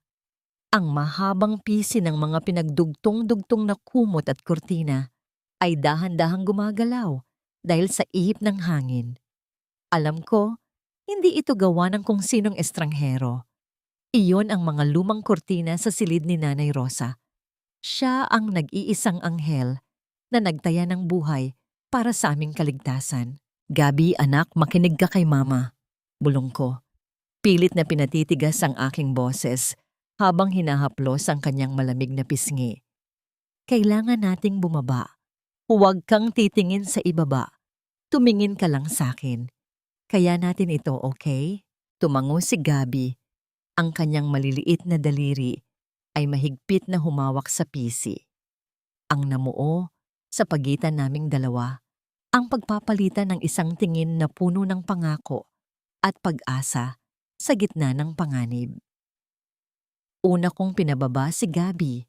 Ang mahabang pisi ng mga pinagdugtong-dugtong na kumot at kurtina ay dahan-dahang gumagalaw dahil sa ihip ng hangin. Alam ko, hindi ito gawa ng kung sinong estranghero. Iyon ang mga lumang kurtina sa silid ni Nanay Rosa. Siya ang nag-iisang anghel na nagtaya ng buhay para sa aming kaligtasan. Gabi, anak, makinig ka kay mama. Bulong ko. Pilit na pinatitigas ang aking boses habang hinahaplos ang kanyang malamig na pisngi. Kailangan nating bumaba. Huwag kang titingin sa ibaba. Tumingin ka lang sa akin. Kaya natin ito, okay? Tumango si Gabi. Ang kanyang maliliit na daliri ay mahigpit na humawak sa pisi. Ang namuo sa pagitan naming dalawa, ang pagpapalitan ng isang tingin na puno ng pangako at pag-asa sa gitna ng panganib. Una kong pinababa si Gabi,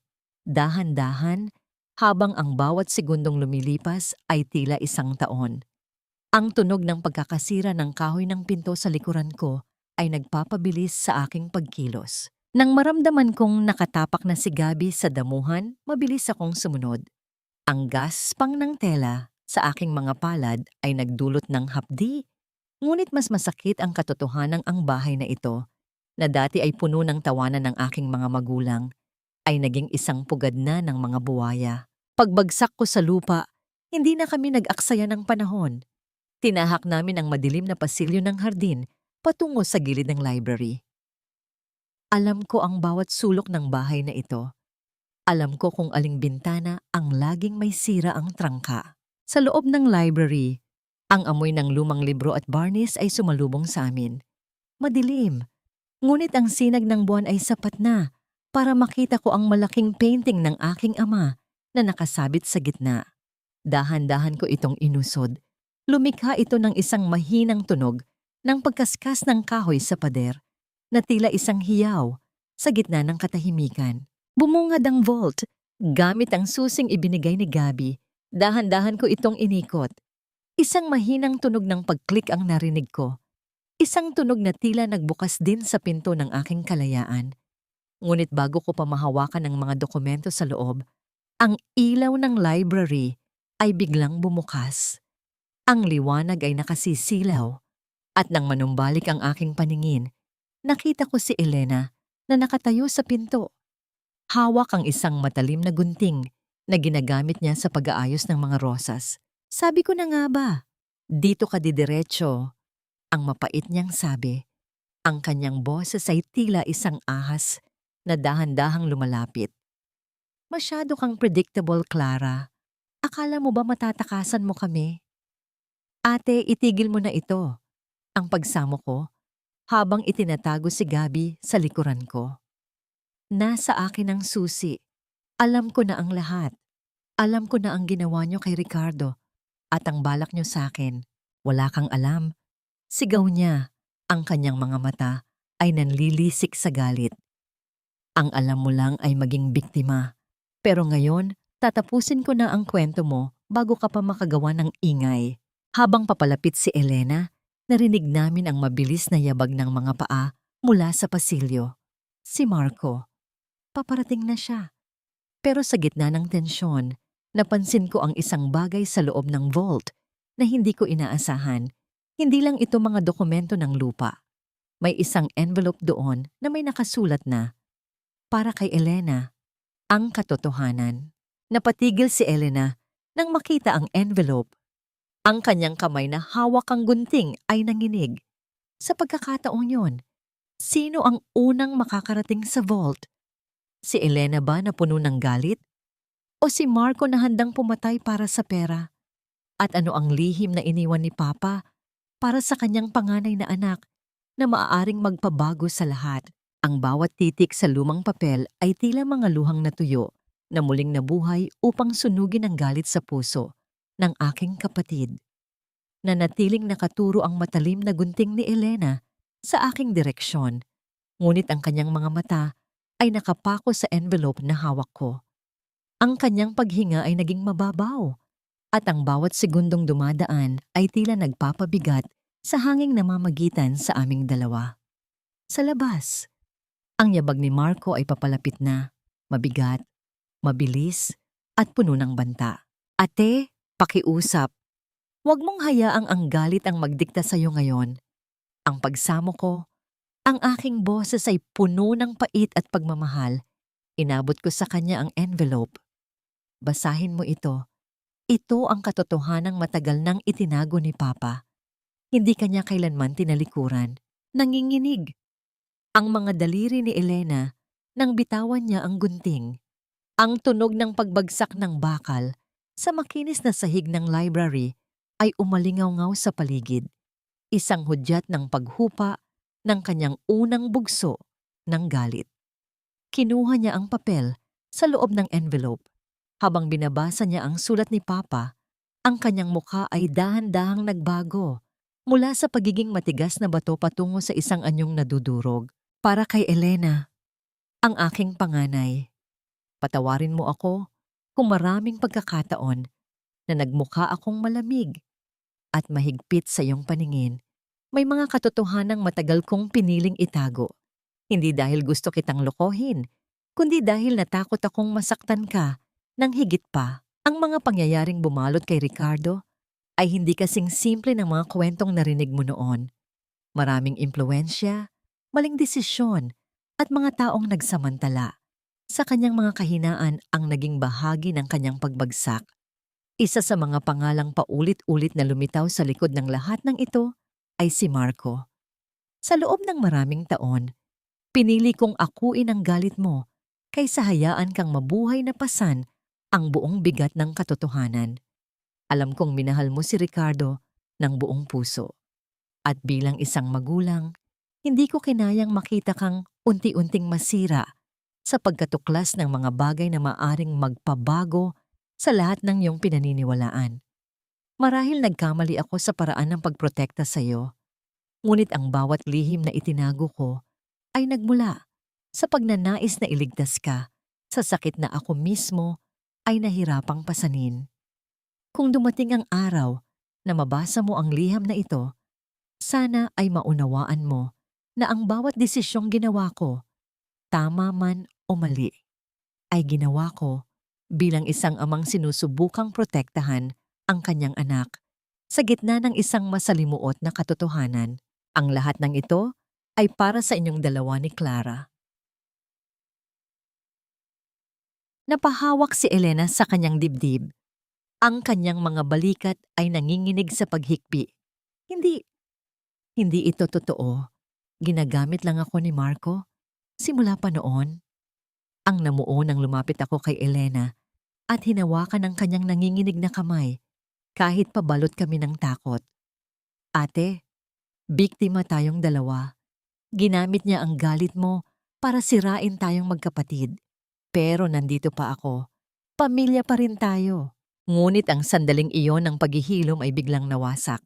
dahan-dahan, habang ang bawat segundong lumilipas ay tila isang taon. Ang tunog ng pagkakasira ng kahoy ng pinto sa likuran ko ay nagpapabilis sa aking pagkilos. Nang maramdaman kong nakatapak na si Gabi sa damuhan, mabilis akong sumunod. Ang gaspang ng tela sa aking mga palad ay nagdulot ng hapdi. Ngunit mas masakit ang katotohanang ang bahay na ito, na dati ay puno ng tawanan ng aking mga magulang, ay naging isang pugad na ng mga buwaya. Pagbagsak ko sa lupa, hindi na kami nag-aksaya ng panahon. Tinahak namin ang madilim na pasilyo ng hardin patungo sa gilid ng library. Alam ko ang bawat sulok ng bahay na ito. Alam ko kung aling bintana ang laging may sira ang trangka. Sa loob ng library, ang amoy ng lumang libro at barnis ay sumalubong sa amin. Madilim, ngunit ang sinag ng buwan ay sapat na para makita ko ang malaking painting ng aking ama na nakasabit sa gitna. Dahan-dahan ko itong inusod. Lumikha ito ng isang mahinang tunog ng pagkaskas ng kahoy sa pader na tila isang hiyaw sa gitna ng katahimikan. Bumungad ang vault gamit ang susing ibinigay ni Gabi. Dahan-dahan ko itong inikot. Isang mahinang tunog ng pag-click ang narinig ko. Isang tunog na tila nagbukas din sa pinto ng aking kalayaan. Ngunit bago ko pa mahawakan ang mga dokumento sa loob, ang ilaw ng library ay biglang bumukas. Ang liwanag ay nakasisilaw at nang manumbalik ang aking paningin, nakita ko si Elena na nakatayo sa pinto. Hawak ang isang matalim na gunting na ginagamit niya sa pag-aayos ng mga rosas. Sabi ko na nga ba, dito ka didiretso. Ang mapait niyang sabi. Ang kanyang boses ay tila isang ahas na dahan-dahang lumalapit. Masyado kang predictable, Clara. Akala mo ba matatakasan mo kami? Ate, itigil mo na ito. Ang pagsamo ko habang itinatago si Gabi sa likuran ko. Nasa akin ang susi. Alam ko na ang lahat. Alam ko na ang ginawa niyo kay Ricardo at ang balak niyo sa akin. Wala kang alam. Sigaw niya. Ang kanyang mga mata ay nanlilisik sa galit. Ang alam mo lang ay maging biktima. Pero ngayon, tatapusin ko na ang kwento mo bago ka pa makagawa ng ingay. Habang papalapit si Elena, narinig namin ang mabilis na yabag ng mga paa mula sa pasilyo. Si Marco. Paparating na siya. Pero sa gitna ng tensyon, napansin ko ang isang bagay sa loob ng vault na hindi ko inaasahan. Hindi lang ito mga dokumento ng lupa. May isang envelope doon na may nakasulat na, para kay Elena, ang katotohanan. Napatigil si Elena nang makita ang envelope. Ang kanyang kamay na hawak ang gunting ay nanginig. Sa pagkakataong yon, sino ang unang makakarating sa vault? Si Elena ba na puno ng galit? O si Marco na handang pumatay para sa pera? At ano ang lihim na iniwan ni Papa para sa kanyang panganay na anak na maaaring magpabago sa lahat? Ang bawat titik sa lumang papel ay tila mga luhang natuyo na muling nabuhay upang sunugin ang galit sa puso ng aking kapatid. Nanatiling nakaturo ang matalim na gunting ni Elena sa aking direksyon, ngunit ang kanyang mga mata ay nakapako sa envelope na hawak ko. Ang kanyang paghinga ay naging mababaw, at ang bawat segundong dumadaan ay tila nagpapabigat sa hanging namamagitan sa aming dalawa. Sa labas, ang yabag ni Marco ay papalapit na, mabigat, mabilis, at puno ng banta. Ate, pakiusap. Huwag mong hayaang ang galit ang magdikta sa'yo ngayon. Ang pagsamo ko, ang aking boses ay puno ng pait at pagmamahal. Inabot ko sa kanya ang envelope. Basahin mo ito. Ito ang katotohanang matagal nang itinago ni Papa. Hindi kanya kailanman tinalikuran. Nanginginig. Ang mga daliri ni Elena nang bitawan niya ang gunting. Ang tunog ng pagbagsak ng bakal sa makinis na sahig ng library ay umalingaw-ngaw sa paligid. Isang hudyat ng paghupa ng kanyang unang bugso ng galit. Kinuha niya ang papel sa loob ng envelope. Habang binabasa niya ang sulat ni Papa, ang kanyang mukha ay dahan-dahang nagbago mula sa pagiging matigas na bato patungo sa isang anyong nadudurog. Para kay Elena, ang aking panganay. Patawarin mo ako kung maraming pagkakataon na nagmukha akong malamig at mahigpit sa iyong paningin. May mga katotohanang matagal kong piniling itago. Hindi dahil gusto kitang lokohin, kundi dahil natakot akong masaktan ka ng higit pa. Ang mga pangyayaring bumalot kay Ricardo ay hindi kasing simple ng mga kwentong narinig mo noon. Maraming impluensya, maling desisyon, at mga taong nagsamantala. Sa kanyang mga kahinaan ang naging bahagi ng kanyang pagbagsak. Isa sa mga pangalang paulit-ulit na lumitaw sa likod ng lahat ng ito ay si Marco. Sa loob ng maraming taon, pinili kong akuin ang galit mo kaysa hayaan kang mabuhay na pasan ang buong bigat ng katotohanan. Alam kong minahal mo si Ricardo ng buong puso. At bilang isang magulang, hindi ko kinayang makita kang unti-unting masira sa pagkatuklas ng mga bagay na maaring magpabago sa lahat ng iyong pinaniniwalaan. Marahil nagkamali ako sa paraan ng pagprotekta sa iyo, ngunit ang bawat lihim na itinago ko ay nagmula sa pagnanais na iligtas ka sa sakit na ako mismo ay nahirapang pasanin. Kung dumating ang araw na mabasa mo ang liham na ito, sana ay maunawaan mo na ang bawat desisyong ginawa ko, tama man o mali, ay ginawa ko bilang isang amang sinusubukang protektahan ang kanyang anak sa gitna ng isang masalimuot na katotohanan. Ang lahat ng ito ay para sa inyong dalawa ni Clara. Napahawak si Elena sa kanyang dibdib. Ang kanyang mga balikat ay nanginginig sa paghikbi. Hindi ito totoo. Ginagamit lang ako ni Marco. Simula pa noon. Ang namuo nang lumapit ako kay Elena at hinawakan ang kanyang nanginginig na kamay kahit pabalot kami ng takot. Ate, biktima tayong dalawa. Ginamit niya ang galit mo para sirain tayong magkapatid. Pero nandito pa ako. Pamilya pa rin tayo. Ngunit ang sandaling iyon ng paghihilom ay biglang nawasak.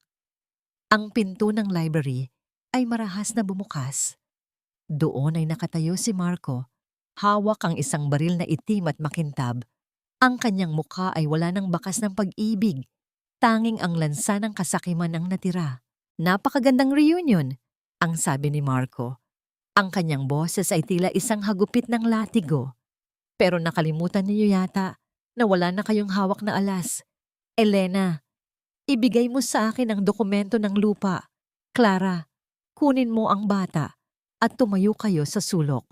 Ang pinto ng library ay marahas na bumukas. Doon ay nakatayo si Marco. Hawak ang isang baril na itim at makintab. Ang kanyang mukha ay wala ng bakas ng pag-ibig. Tanging ang lansa ng kasakiman ang natira. Napakagandang reunion, ang sabi ni Marco. Ang kanyang boses ay tila isang hagupit ng latigo. Pero nakalimutan niyo yata na wala na kayong hawak na alas. Elena, ibigay mo sa akin ang dokumento ng lupa. Clara, kunin mo ang bata at tumayo kayo sa sulok.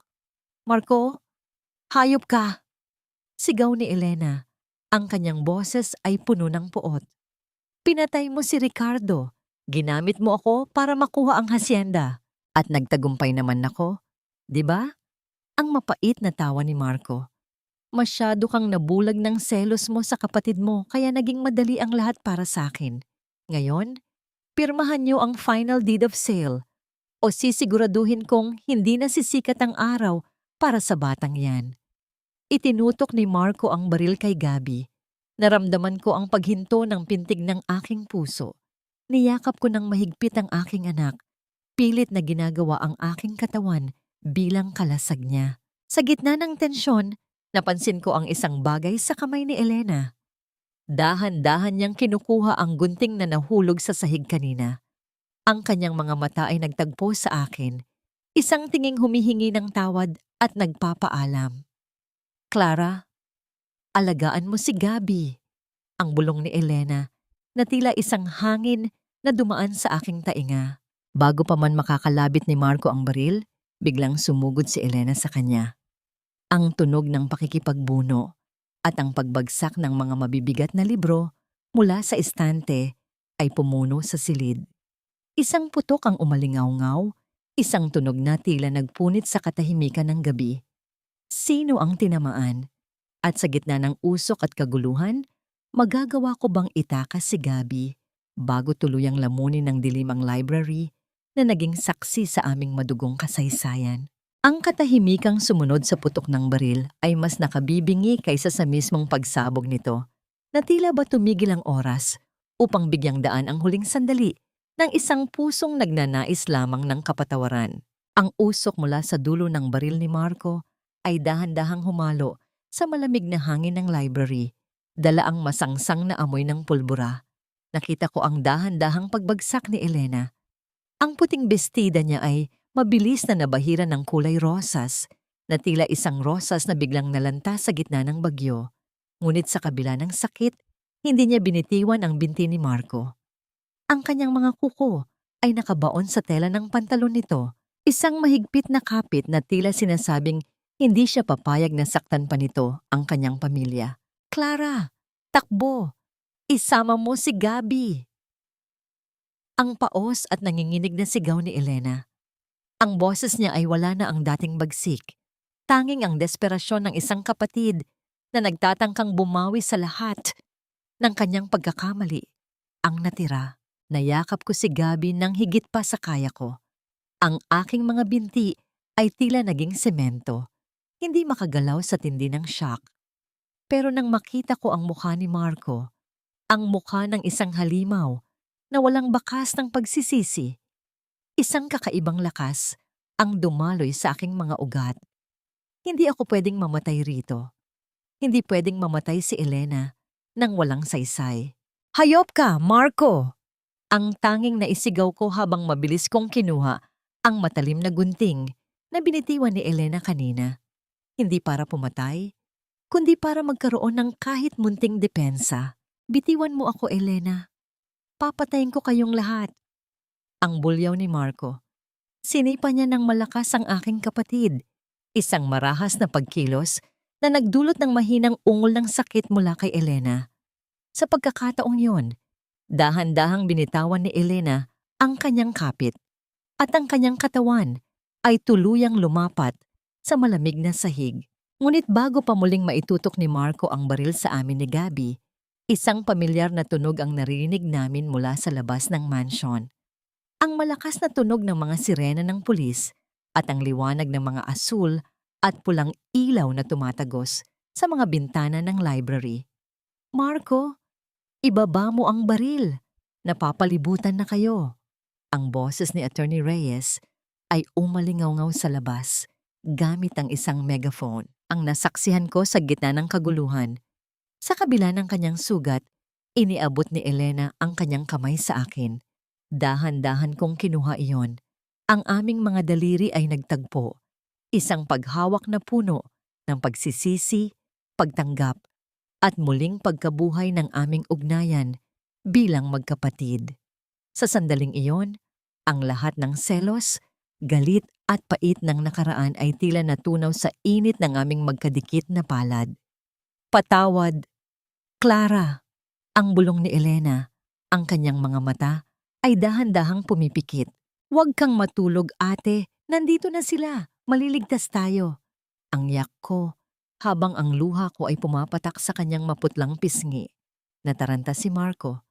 Marco, hayop ka! Sigaw ni Elena. Ang kanyang boses ay puno ng poot. Pinatay mo si Ricardo. Ginamit mo ako para makuha ang hasyenda. At nagtagumpay naman ako. 'Di ba? Ang mapait na tawa ni Marco. Masyado kang nabulag ng selos mo sa kapatid mo kaya naging madali ang lahat para sa akin. Ngayon, pirmahan niyo ang final deed of sale o sisiguraduhin kong hindi na sisikat ang araw para sa batang yan. Itinutok ni Marco ang baril kay Gabi. Naramdaman ko ang paghinto ng pintig ng aking puso. Niyakap ko ng mahigpit ang aking anak. Pilit na ginagawa ang aking katawan bilang kalasag niya. Sa gitna ng tensyon, napansin ko ang isang bagay sa kamay ni Elena. Dahan-dahan niyang kinukuha ang gunting na nahulog sa sahig kanina. Ang kanyang mga mata ay nagtagpo sa akin. Isang tinging humihingi ng tawad at nagpapaalam. Clara, alagaan mo si Gabi. Ang bulong ni Elena. na tila isang hangin na dumaan sa aking tainga. Bago pa man makakalabit ni Marco ang baril, biglang sumugod si Elena sa kanya. Ang tunog ng pakikipagbuno at ang pagbagsak ng mga mabibigat na libro mula sa estante ay pumuno sa silid. Isang putok ang umalingaw-ngaw, isang tunog na tila nagpunit sa katahimikan ng gabi. Sino ang tinamaan? At sa gitna ng usok at kaguluhan, magagawa ko bang itakas si Gabi bago tuluyang lamunin ng dilim ang library na naging saksi sa aming madugong kasaysayan? Ang katahimikang sumunod sa putok ng baril ay mas nakabibingi kaysa sa mismong pagsabog nito, na tila ba tumigil ang oras upang bigyang daan ang huling sandali ng isang pusong nagnanais lamang ng kapatawaran. Ang usok mula sa dulo ng baril ni Marco ay dahan-dahang humalo sa malamig na hangin ng library, dala ang masangsang na amoy ng pulbura. Nakita ko ang dahan-dahang pagbagsak ni Elena. Ang puting bestida niya ay mabilis na nabahiran ng kulay rosas, na tila isang rosas na biglang nalanta sa gitna ng bagyo. Ngunit sa kabila ng sakit, hindi niya binitiwan ang binti ni Marco. Ang kanyang mga kuko ay nakabaon sa tela ng pantalon nito, isang mahigpit na kapit na tila sinasabing hindi siya papayag na saktan pa nito ang kanyang pamilya. "Clara, takbo! Isama mo si Gabi!" Ang paos at nanginginig na sigaw ni Elena. Ang boses niya ay wala na ang dating bagsik. Tanging ang desperasyon ng isang kapatid na nagtatangkang bumawi sa lahat ng kanyang pagkakamali ang natira. Nayakap ko si Gabi nang higit pa sa kaya ko. Ang aking mga binti ay tila naging semento, hindi makagalaw sa tindi ng shock. Pero nang makita ko ang mukha ni Marco, ang mukha ng isang halimaw na walang bakas ng pagsisisi, isang kakaibang lakas ang dumaloy sa aking mga ugat. Hindi ako pwedeng mamatay rito. Hindi pwedeng mamatay si Elena nang walang saysay. "Hayop ka, Marco!" Ang tanging naisigaw ko habang mabilis kong kinuha ang matalim na gunting na binitiwan ni Elena kanina. Hindi para pumatay, kundi para magkaroon ng kahit munting depensa. "Bitiwan mo ako, Elena. Papatayin ko kayong lahat." Ang bulyaw ni Marco. Sinipa niya ng malakas ang aking kapatid. Isang marahas na pagkilos na nagdulot ng mahinang ungol ng sakit mula kay Elena. Sa pagkakataong yon, dahan-dahang binitawan ni Elena ang kanyang kapit at ang kanyang katawan ay tuluyang lumapat sa malamig na sahig. Ngunit bago pa muling maitutok ni Marco ang baril sa amin ni Gabi, isang pamilyar na tunog ang narinig namin mula sa labas ng mansion. Ang malakas na tunog ng mga sirena ng pulis at ang liwanag ng mga asul at pulang ilaw na tumatagos sa mga bintana ng library. "Marco, ibaba mo ang baril. Napapalibutan na kayo." Ang boses ni Attorney Reyes ay umalingaw-ngaw sa labas gamit ang isang megaphone. Ang nasaksihan ko sa gitna ng kaguluhan. Sa kabila ng kanyang sugat, iniabot ni Elena ang kanyang kamay sa akin. Dahan-dahan kong kinuha iyon. Ang aming mga daliri ay nagtagpo. Isang paghawak na puno ng pagsisisi, pagtanggap, at muling pagkabuhay ng aming ugnayan bilang magkapatid. Sa sandaling iyon, ang lahat ng selos, galit at pait ng nakaraan ay tila natunaw sa init ng aming magkadikit na palad. "Patawad, Clara." Ang bulong ni Elena, ang kanyang mga mata ay dahan-dahang pumipikit. "Huwag kang matulog, ate. Nandito na sila. Maliligtas tayo." Ang yak ko habang ang luha ko ay pumapatak sa kanyang maputlang pisngi. Nataranta si Marco.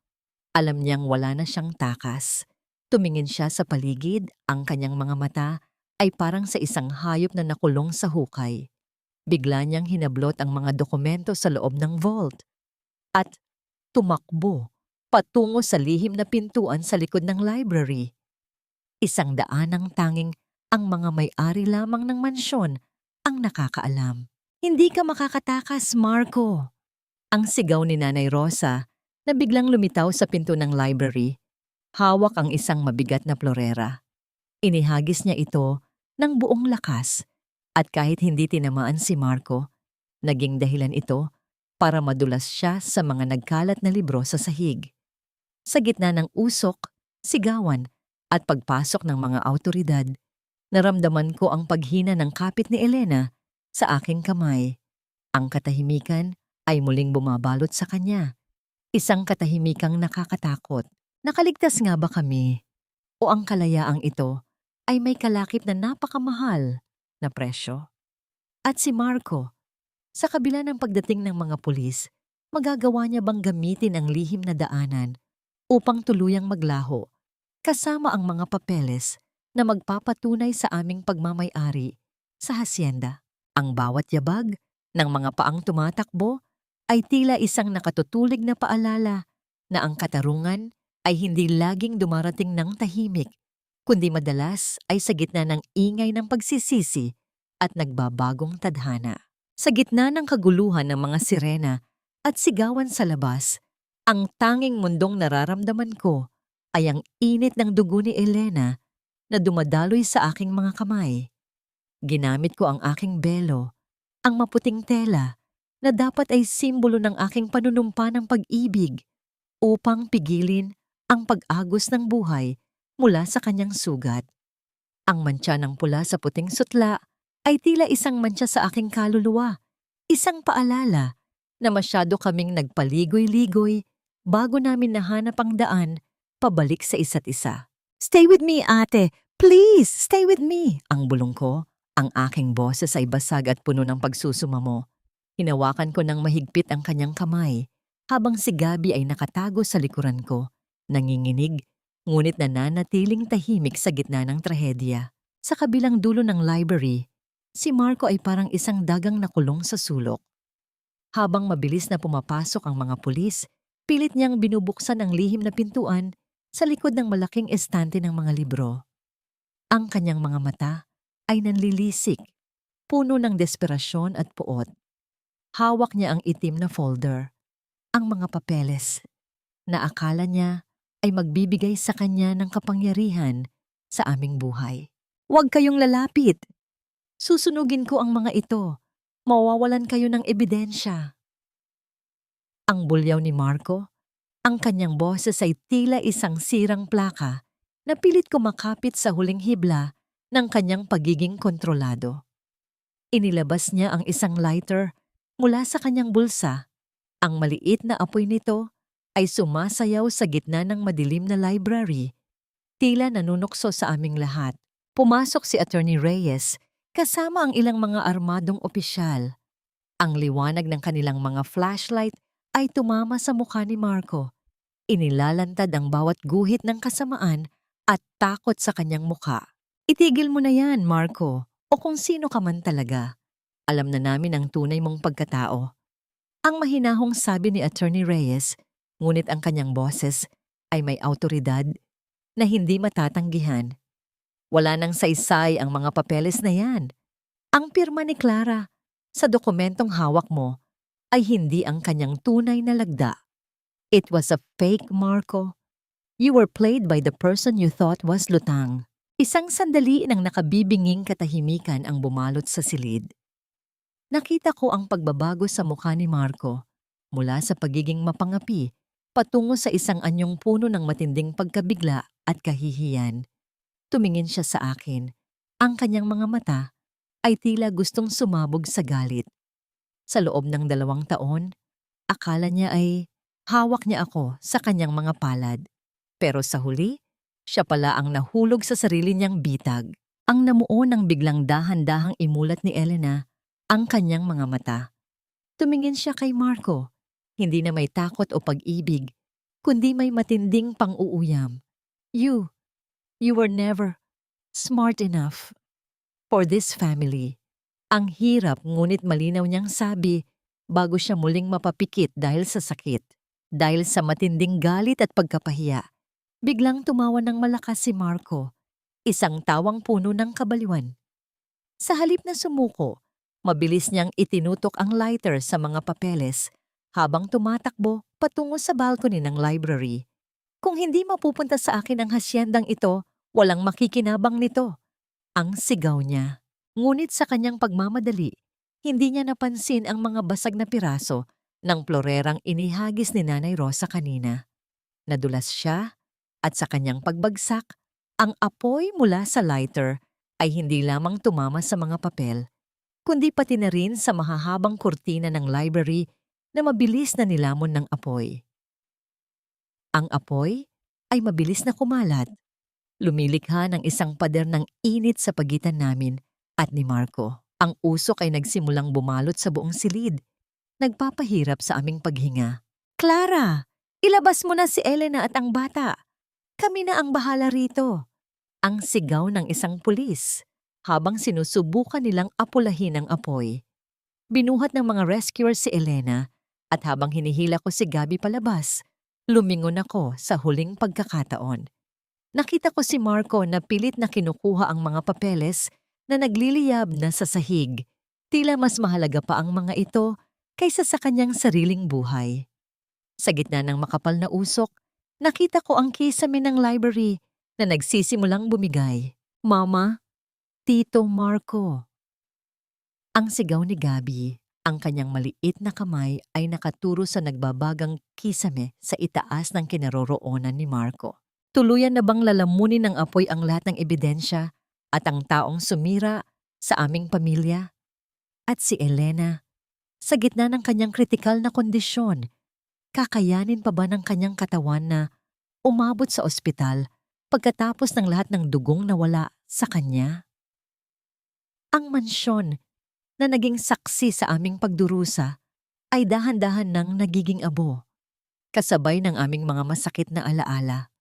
Alam niyang wala na siyang takas. Tumingin siya sa paligid, ang kanyang mga mata ay parang sa isang hayop na nakulong sa hukay. Bigla niyang hinablot ang mga dokumento sa loob ng vault at tumakbo patungo sa lihim na pintuan sa likod ng library. Isang daanang tanging ang mga may-ari lamang ng mansyon ang nakakaalam. "Hindi ka makakatakas, Marco!" Ang sigaw ni Nanay Rosa na biglang lumitaw sa pinto ng library. Hawak ang isang mabigat na plorera. Inihagis niya ito ng buong lakas at kahit hindi tinamaan si Marco, naging dahilan ito para madulas siya sa mga nagkalat na libro sa sahig. Sa gitna ng usok, sigawan, at pagpasok ng mga awtoridad, naramdaman ko ang paghina ng kapit ni Elena sa aking kamay. Ang katahimikan ay muling bumabalot sa kanya. Isang katahimikang nakakatakot. Nakaligtas nga ba kami? O ang kalayaang ito ay may kalakip na napakamahal na presyo? At si Marco, sa kabila ng pagdating ng mga pulis, magagawa niya bang gamitin ang lihim na daanan upang tuluyang maglaho kasama ang mga papeles na magpapatunay sa aming pagmamay-ari sa hasyenda? Ang bawat yabag ng mga paang tumatakbo ay tila isang nakatutulig na paalala na ang katarungan ay hindi laging dumarating ng tahimik, kundi madalas ay sa gitna ng ingay ng pagsisisi at nagbabagong tadhana. Sa gitna ng kaguluhan ng mga sirena at sigawan sa labas, ang tanging mundong nararamdaman ko ay ang init ng dugo ni Elena na dumadaloy sa aking mga kamay. Ginamit ko ang aking belo, ang maputing tela na dapat ay simbolo ng aking panunumpa ng pag-ibig upang pigilin ang pag-agos ng buhay mula sa kanyang sugat. Ang mantsa ng pula sa puting sutla ay tila isang mantsa sa aking kaluluwa, isang paalala na masyado kaming nagpaligoy-ligoy bago namin nahanap ang daan pabalik sa isa't isa. "Stay with me, ate! Please, stay with me!" Ang bulong ko, ang aking boses ay basag at puno ng pagsusumamo. Hinawakan ko ng mahigpit ang kanyang kamay habang si Gabi ay nakatago sa likuran ko, nanginginig, ngunit nananatiling tahimik sa gitna ng trahedya. Sa kabilang dulo ng library, si Marco ay parang isang dagang nakulong sa sulok. Habang mabilis na pumapasok ang mga pulis, pilit niyang binubuksan ang lihim na pintuan sa likod ng malaking estante ng mga libro. Ang kanyang mga mata ay nanlilisik, puno ng desperasyon at puot. Hawak niya ang itim na folder, ang mga papeles, na akala niya ay magbibigay sa kanya ng kapangyarihan sa aming buhay. "Huwag kayong lalapit! Susunugin ko ang mga ito. Mawawalan kayo ng ebidensya." Ang bulyaw ni Marco, ang kanyang boses ay tila isang sirang plaka na pilit kumakapit sa huling hibla ng kanyang pagiging kontrolado. Inilabas niya ang isang lighter mula sa kanyang bulsa. Ang maliit na apoy nito ay sumasayaw sa gitna ng madilim na library, tila nanunukso sa aming lahat. Pumasok si Attorney Reyes kasama ang ilang mga armadong opisyal. Ang liwanag ng kanilang mga flashlight ay tumama sa mukha ni Marco. Inilalantad ang bawat guhit ng kasamaan at takot sa kanyang mukha. "Itigil mo na yan, Marco, o kung sino ka man talaga. Alam na namin ang tunay mong pagkatao." Ang mahinahong sabi ni Attorney Reyes, ngunit ang kanyang boses ay may awtoridad na hindi matatanggihan. "Wala nang saysay ang mga papeles na yan. Ang pirma ni Clara sa dokumentong hawak mo ay hindi ang kanyang tunay na lagda. It was a fake, Marco. You were played by the person you thought was lutang." Isang sandali ng nakabibinging katahimikan ang bumalot sa silid. Nakita ko ang pagbabago sa mukha ni Marco, mula sa pagiging mapangapi patungo sa isang anyong puno ng matinding pagkabigla at kahihiyan. Tumingin siya sa akin. Ang kanyang mga mata ay tila gustong sumabog sa galit. Sa loob ng 2 taon, akala niya ay hawak niya ako sa kanyang mga palad. Pero sa huli, siya pala ang nahulog sa sarili niyang bitag. Ang namuo ng biglang dahan-dahang imulat ni Elena ang kanyang mga mata. Tumingin siya kay Marco, hindi na may takot o pag-ibig, kundi may matinding pang-uuyam. You were never smart enough for this family." Ang hirap ngunit malinaw niyang sabi bago siya muling mapapikit dahil sa sakit. Dahil sa matinding galit at pagkapahiya, biglang tumawa ng malakas si Marco, isang tawang puno ng kabaliwan. Sa halip na sumuko, mabilis niyang itinutok ang lighter sa mga papeles habang tumatakbo patungo sa balcony ng library. "Kung hindi mapupunta sa akin ang hasyendang ito, walang makikinabang nito." Ang sigaw niya. Ngunit sa kanyang pagmamadali, hindi niya napansin ang mga basag na piraso ng plorerang inihagis ni Nanay Rosa kanina. Nadulas siya at sa kanyang pagbagsak, ang apoy mula sa lighter ay hindi lamang tumama sa mga papel, kundi pati na rin sa mahahabang kurtina ng library na mabilis na nilamon ng apoy. Ang apoy ay mabilis na kumalat, lumilikha ng isang pader ng init sa pagitan namin at ni Marco. Ang usok ay nagsimulang bumalot sa buong silid, nagpapahirap sa aming paghinga. Clara, ilabas mo na si Elena at ang bata. Kami na ang bahala rito. Ang sigaw ng isang pulis habang sinusubukan nilang apulahin ang apoy. Binuhat ng mga rescuers si Elena at habang hinihila ko si Gabby palabas, lumingon ako sa huling pagkakataon. Nakita ko si Marco na pilit na kinukuha ang mga papeles na nagliliyab na sa sahig. Tila mas mahalaga pa ang mga ito kaysa sa kanyang sariling buhay. Sa gitna ng makapal na usok, nakita ko ang kisame ng library na nagsisimulang bumigay. Mama, Tito Marco. Ang sigaw ni Gabby, ang kanyang maliit na kamay ay nakaturo sa nagbabagang kisame sa itaas ng kinaroroonan ni Marco. Tuluyan na bang lalamunin ng apoy ang lahat ng ebidensya at ang taong sumira sa aming pamilya? At si Elena, sa gitna ng kanyang kritikal na kondisyon, kakayanin pa ba ng kanyang katawan na umabot sa ospital pagkatapos ng lahat ng dugong nawala sa kanya? Ang mansyon na naging saksi sa aming pagdurusa ay dahan-dahan nang nagiging abo, kasabay ng aming mga masakit na alaala.